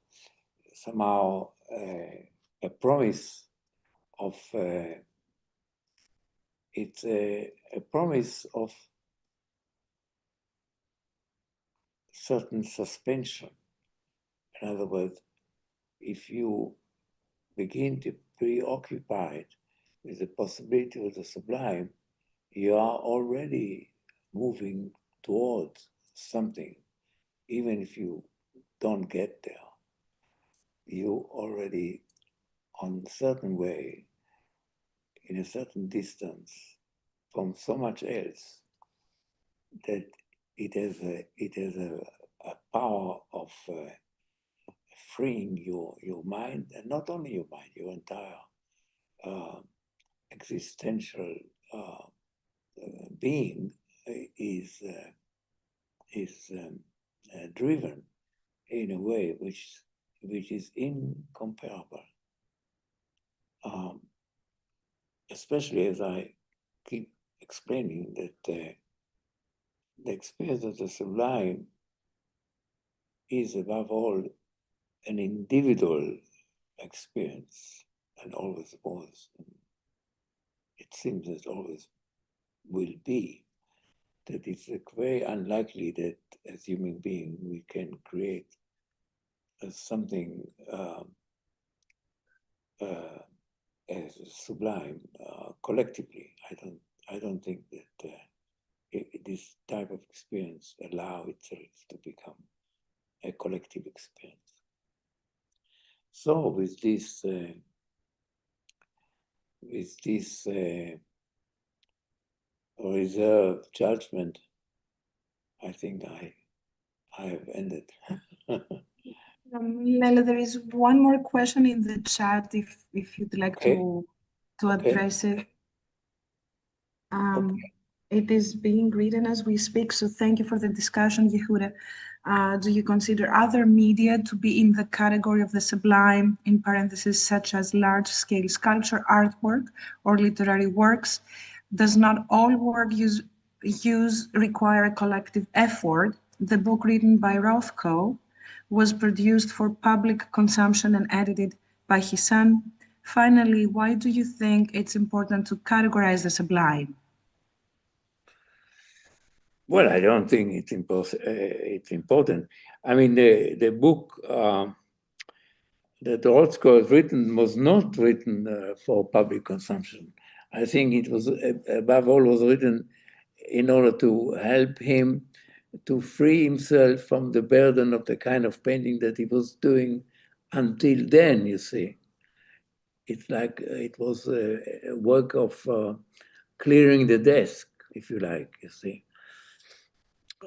somehow a promise of, it's a promise of certain suspension. In other words, if you begin to preoccupied with the possibility of the sublime, you are already moving towards something. Even if you don't get there, you already on a certain way, in a certain distance from so much else, that it has a power of freeing your mind, and not only your mind, your entire existential being is driven in a way which is incomparable. Especially as I keep explaining that the experience of the sublime is above all an individual experience, and always was. It seems that always will be. That it's very unlikely that as human beings we can create something as sublime collectively. I don't think that this type of experience allow itself to become a collective experience. So with this reserved judgment, I think I have ended. Leila, there is one more question in the chat if you'd like Okay. to Okay. address it. It is being written as we speak, so thank you for the discussion, Yehuda. Do you consider other media to be in the category of the sublime, in parentheses, such as large-scale sculpture, artwork, or literary works? Does not all work use require a collective effort? The book written by Rothko was produced for public consumption and edited by his son. Finally, why do you think it's important to categorize the sublime? Well, I don't think it's important. I mean, the book that Rothko has written was not written for public consumption. I think it was, above all, was written in order to help him to free himself from the burden of the kind of painting that he was doing until then, you see. It's like it was a work of clearing the desk, if you like, you see.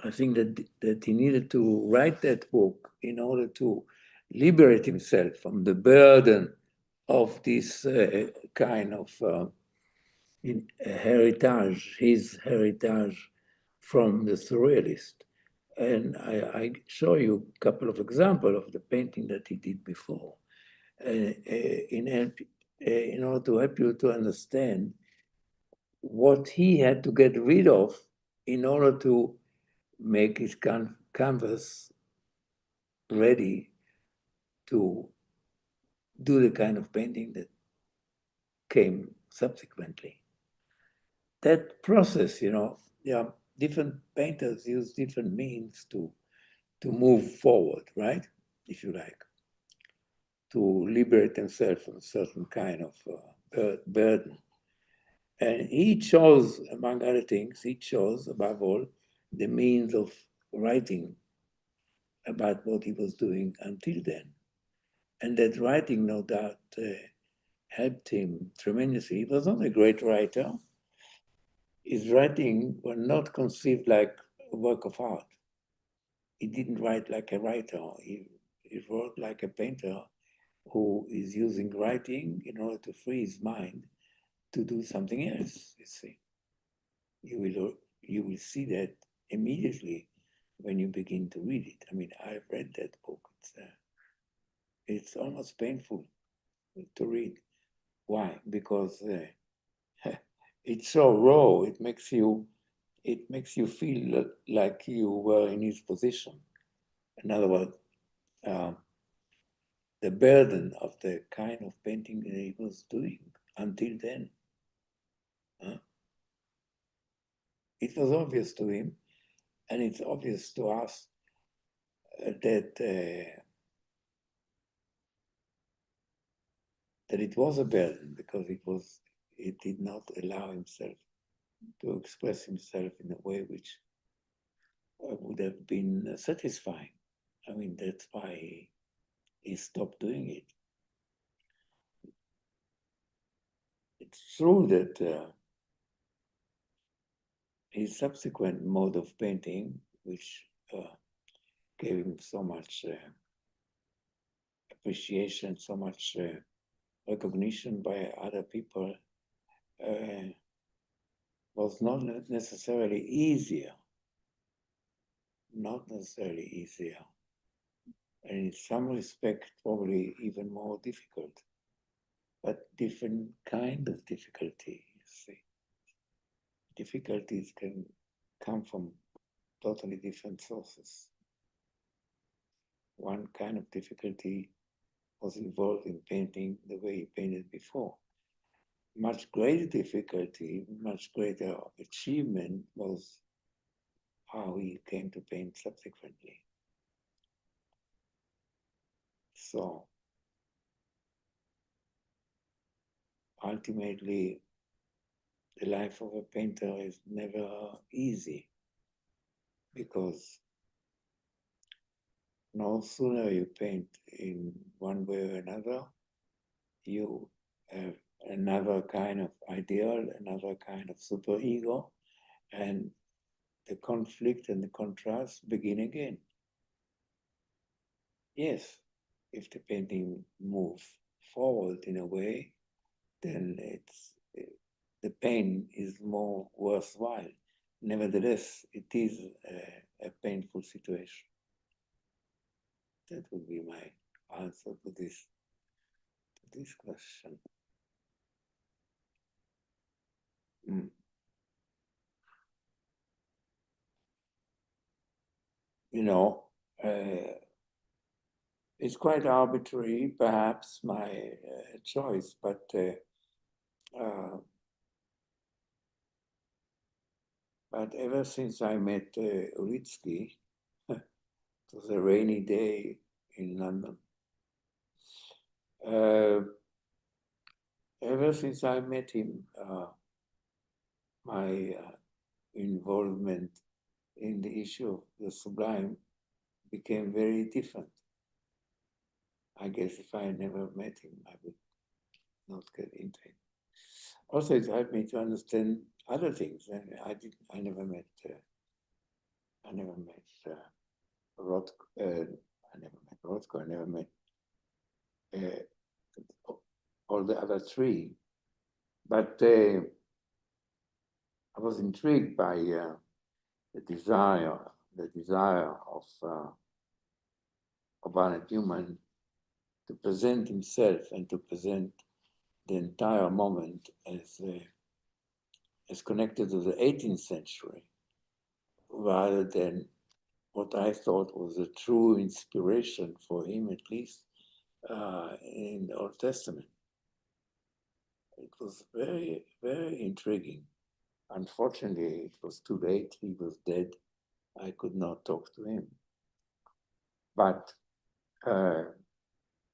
I think that he needed to write that book in order to liberate himself from the burden of this kind of heritage, his heritage from the Surrealist. And I show you a couple of examples of the painting that he did before in order to help you to understand what he had to get rid of in order to make his canvas ready to do the kind of painting that came subsequently. That process, different painters use different means to move forward, right? If you like, to liberate themselves from a certain kind of burden. And he chose, among other things, he chose, above all, the means of writing about what he was doing until then. And that writing, no doubt, helped him tremendously. He was not a great writer. His writing was not conceived like a work of art. He didn't write like a writer. He wrote like a painter who is using writing in order to free his mind to do something else, you see. You will see that immediately when you begin to read it. I mean, I've read that book. It's almost painful to read. Why? Because it's so raw. It makes you feel like you were in his position. In other words, the burden of the kind of painting that he was doing until then. It was obvious to him, and it's obvious to us that it was a burden because it did not allow himself to express himself in a way which would have been satisfying. I mean, that's why he stopped doing it. It's true that his subsequent mode of painting, which gave him so much appreciation, so much recognition by other people, was not necessarily easier. Not necessarily easier. And in some respect, probably even more difficult. But different kind of difficulty, you see. Difficulties can come from totally different sources. One kind of difficulty was involved in painting the way he painted before. Much greater difficulty, much greater achievement was how he came to paint subsequently. So ultimately, the life of a painter is never easy because no sooner you paint in one way or another, you have another kind of ideal, another kind of superego, and the conflict and the contrast begin again. Yes, if the painting moves forward in a way, then the pain is more worthwhile. Nevertheless, it is a painful situation. That would be my answer to this question. You know, it's quite arbitrary, perhaps, my choice, but ever since I met Ulitsky, it was a rainy day in London. Ever since I met him, my involvement in the issue of the sublime became very different. I guess if I never met him, I would not get into it. Also, it helped me to understand other things. I never met Rothko. I never met all the other three. But I was intrigued by the desire of Barnett Newman to present himself and to present the entire moment as connected to the 18th century, rather than what I thought was a true inspiration for him, at least in the Old Testament. It was very, very intriguing. Unfortunately, it was too late. He was dead. I could not talk to him. But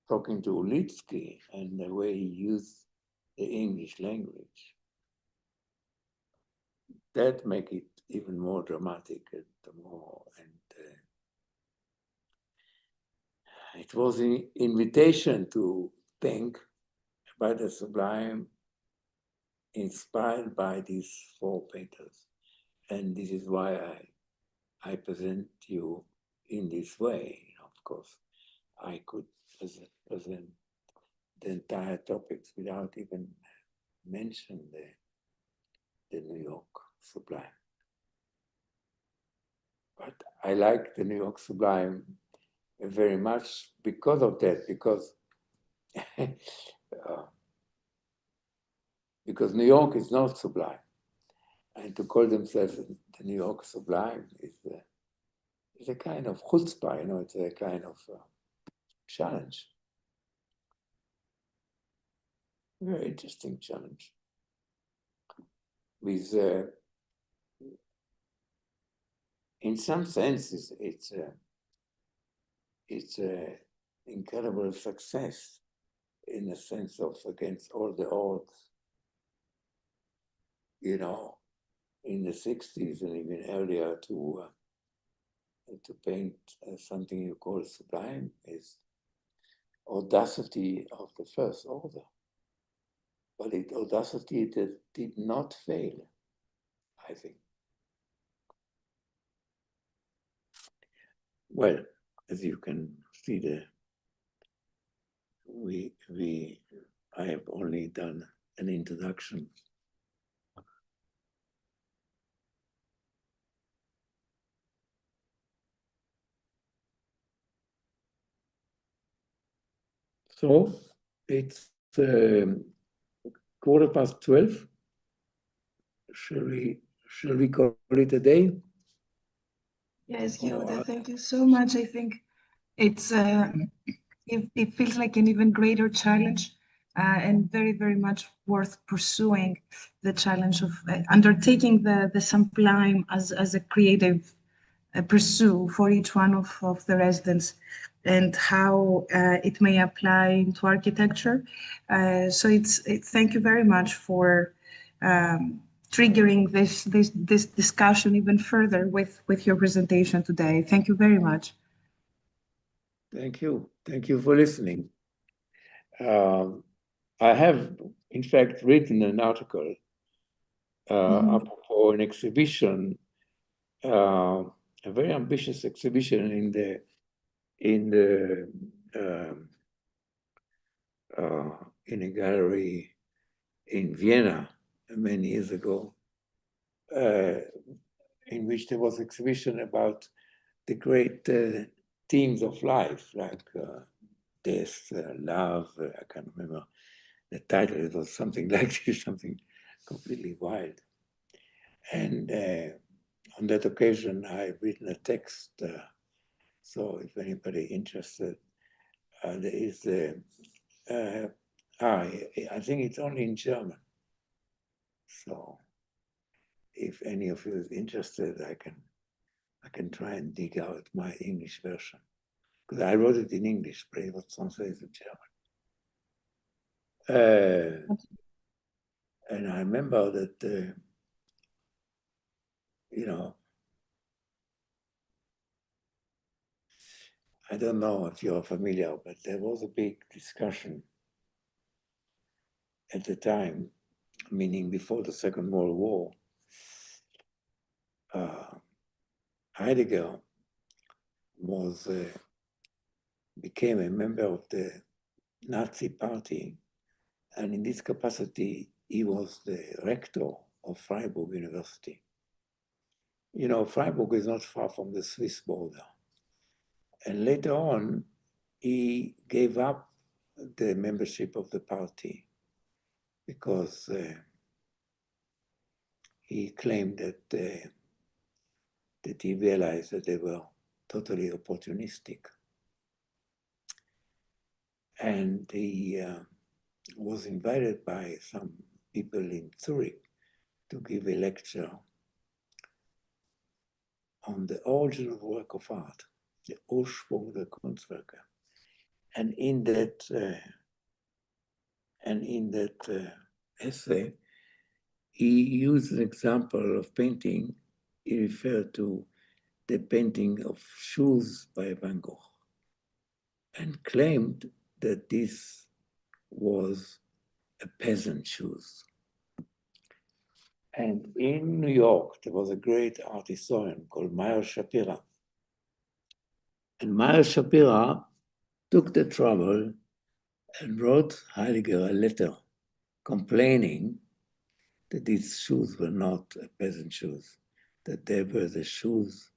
talking to Ulitsky and the way he used the English language, that make it even more dramatic and more. And it was an invitation to think about the sublime, inspired by these four painters. And this is why I present you in this way. Of course, I could present the entire topics without even mention the New York Sublime. But I like the New York Sublime very much because of that, because because New York is not sublime. And to call themselves the New York Sublime is a kind of chutzpah, you know, it's a kind of challenge. Very interesting challenge. With, in some sense, it's an incredible success in the sense of against all the odds. You know, in the 60s and even earlier to paint something you call sublime is audacity of the first order. But audacity that did not fail, I think. Well, as you can see, I have only done an introduction. So it's 12:15. Shall we call it a day? Yes, Yehuda, thank you so much. I think it's it feels like an even greater challenge and very, very much worth pursuing the challenge of undertaking the sublime as a creative pursuit for each one of the residents and how it may apply into architecture. So thank you very much for triggering this discussion even further with your presentation today. Thank you very much. Thank you. Thank you for listening. I have, in fact, written an article apropos an exhibition, a very ambitious exhibition in the in a gallery in Vienna many years ago, in which there was exhibition about the great themes of life, like death, love. I can't remember the title. It was something like this, something completely wild. And on that occasion, I've written a text. So if anybody interested, there is I think it's only in German. So if any of you is interested, I can try and dig out my English version. Because I wrote it in English, but it was translated to German. And I remember that, you know, I don't know if you're familiar, but there was a big discussion at the time, meaning before the Second World War. Heidegger became a member of the Nazi Party, and in this capacity, he was the rector of Freiburg University. You know, Freiburg is not far from the Swiss border. And later on, he gave up the membership of the party because he claimed that he realized that they were totally opportunistic. And he was invited by some people in Zurich to give a lecture on the origin of work of art, the Ursprung der Kunstwerke. And in that essay, he used an example of painting. He referred to the painting of shoes by Van Gogh and claimed that this was a peasant shoes. And in New York, there was a great art historian called Meyer Shapira. And Meyer Shapira took the trouble and wrote Heidegger a letter complaining that these shoes were not peasant shoes, that they were the shoes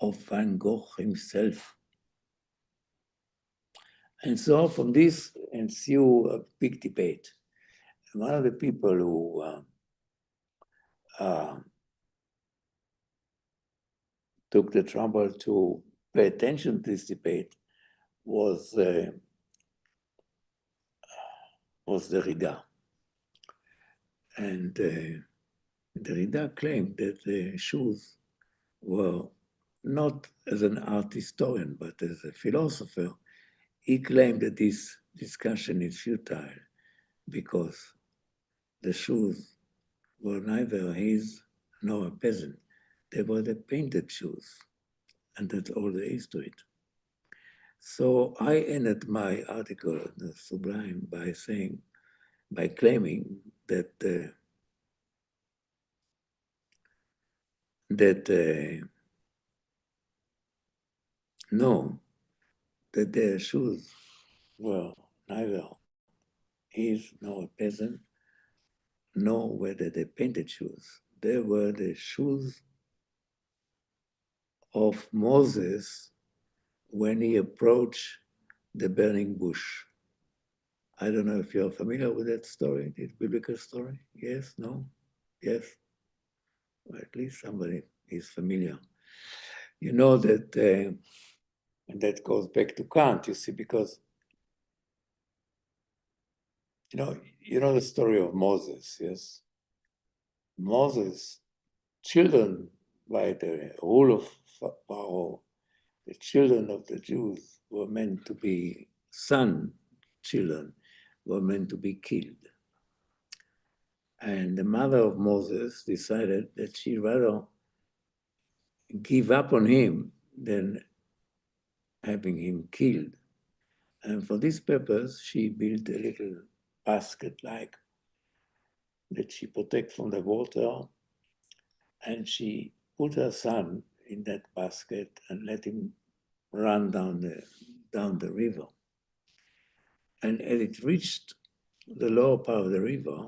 of Van Gogh himself. And so from this ensued a big debate. And one of the people who took the trouble to pay attention to this debate was Derrida. And Derrida claimed that the shoes were not as an art historian, but as a philosopher. He claimed that this discussion is futile because the shoes were neither his nor a peasant. They were the painted shoes, and that's all there is to it. So I ended my article in the Sublime by claiming that no, that their shoes were neither his nor a peasant, nor were they the painted shoes. They were the shoes of Moses when he approached the burning bush. I don't know if you're familiar with that story, this biblical story. Yes, no, yes. Or at least somebody is familiar. You know that, and that goes back to Kant, you see, because you know the story of Moses, yes? Moses, children by the rule of Pharaoh, the children of the Jews were meant to be children were meant to be killed. And the mother of Moses decided that she'd rather give up on him than having him killed. And for this purpose, she built a little basket like that she protects from the water, and she put her son in that basket and let him run down the river. And as it reached the lower part of the river,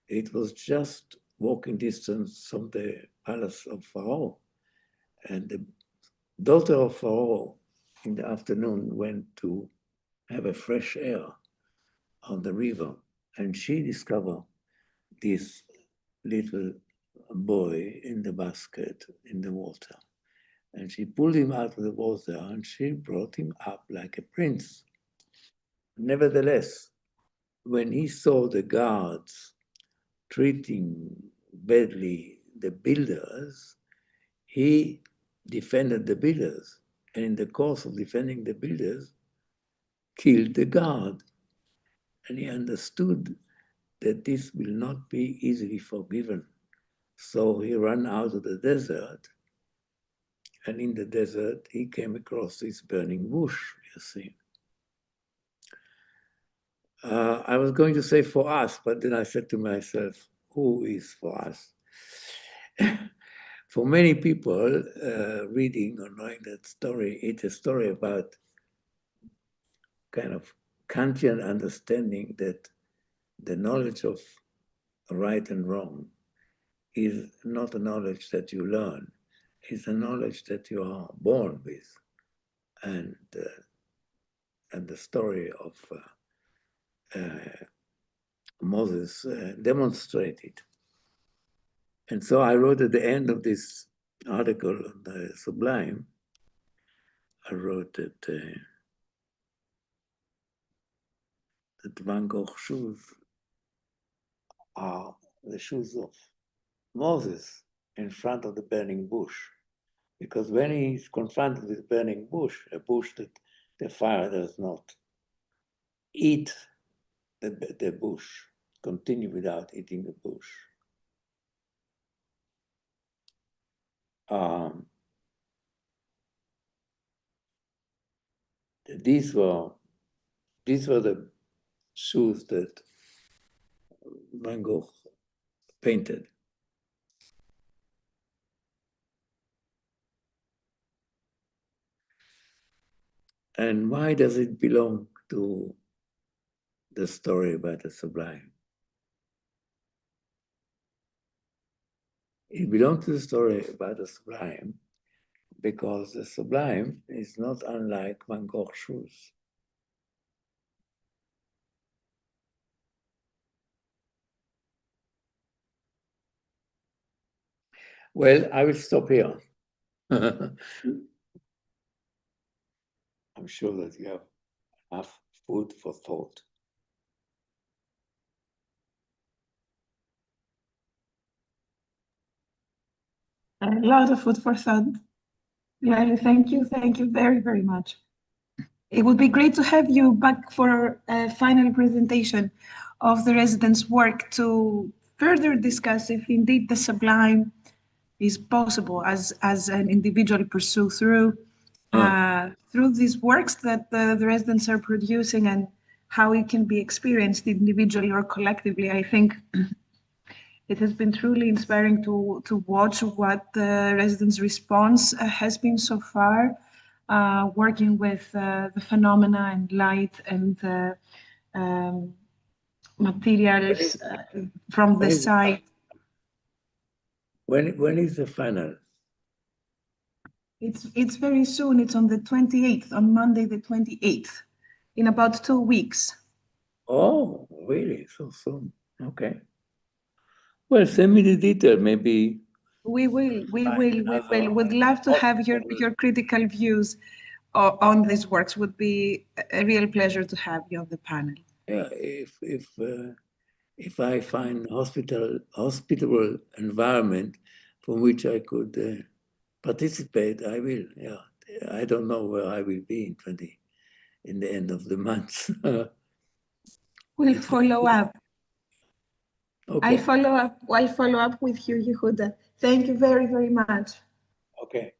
it was just walking distance from the palace of Pharaoh. And the daughter of Pharaoh in the afternoon went to have a fresh air on the river. And she discovered this little boy in the basket in the water. And she pulled him out of the water and she brought him up like a prince. Nevertheless, when he saw the guards treating badly the builders, he defended the builders. And in the course of defending the builders, killed the guard. And he understood that this will not be easily forgiven. So he ran out of the desert. And in the desert, he came across this burning bush, you see. I was going to say for us, but then I said to myself, who is for us? For many people, reading or knowing that story, it's a story about kind of Kantian understanding that the knowledge of right and wrong is not a knowledge that you learn, it's a knowledge that you are born with. And the story of Moses demonstrated. And so I wrote at the end of this article on the Sublime, I wrote that Van Gogh's shoes are the shoes of Moses in front of the burning bush. Because when he's confronted with burning bush, a bush that the fire does not eat the bush, continue without eating the bush. These were the shoes that Van Gogh painted. And why does it belong to the story about the sublime? It belongs to the story about the sublime because the sublime is not unlike Van Gogh's shoes. Well, I will stop here. I'm sure that you have enough food for thought. A lot of food for thought. Yeah, thank you very, very much. It would be great to have you back for a final presentation of the residents' work to further discuss if indeed the sublime is possible as an individual pursue through these works that the residents are producing and how it can be experienced individually or collectively. I think it has been truly inspiring to watch what the residents' response has been so far, working with the phenomena and light and materials from the site. When is the final? It's very soon. It's on the 28th, on Monday the 28th, in about 2 weeks. Oh, really? So soon? Okay. Well, send me the detail, maybe. We will. Would love to have your critical views on these works. Would be a real pleasure to have you on the panel. Yeah, if I find hospitable environment from which I could participate, I will. Yeah, I don't know where I will be in the end of the month. We'll follow up. Okay. I'll follow up with you, Yehuda. Thank you very, very much. Okay.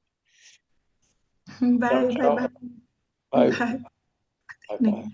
Bye. Ciao, ciao. Bye. Bye. Bye. Bye.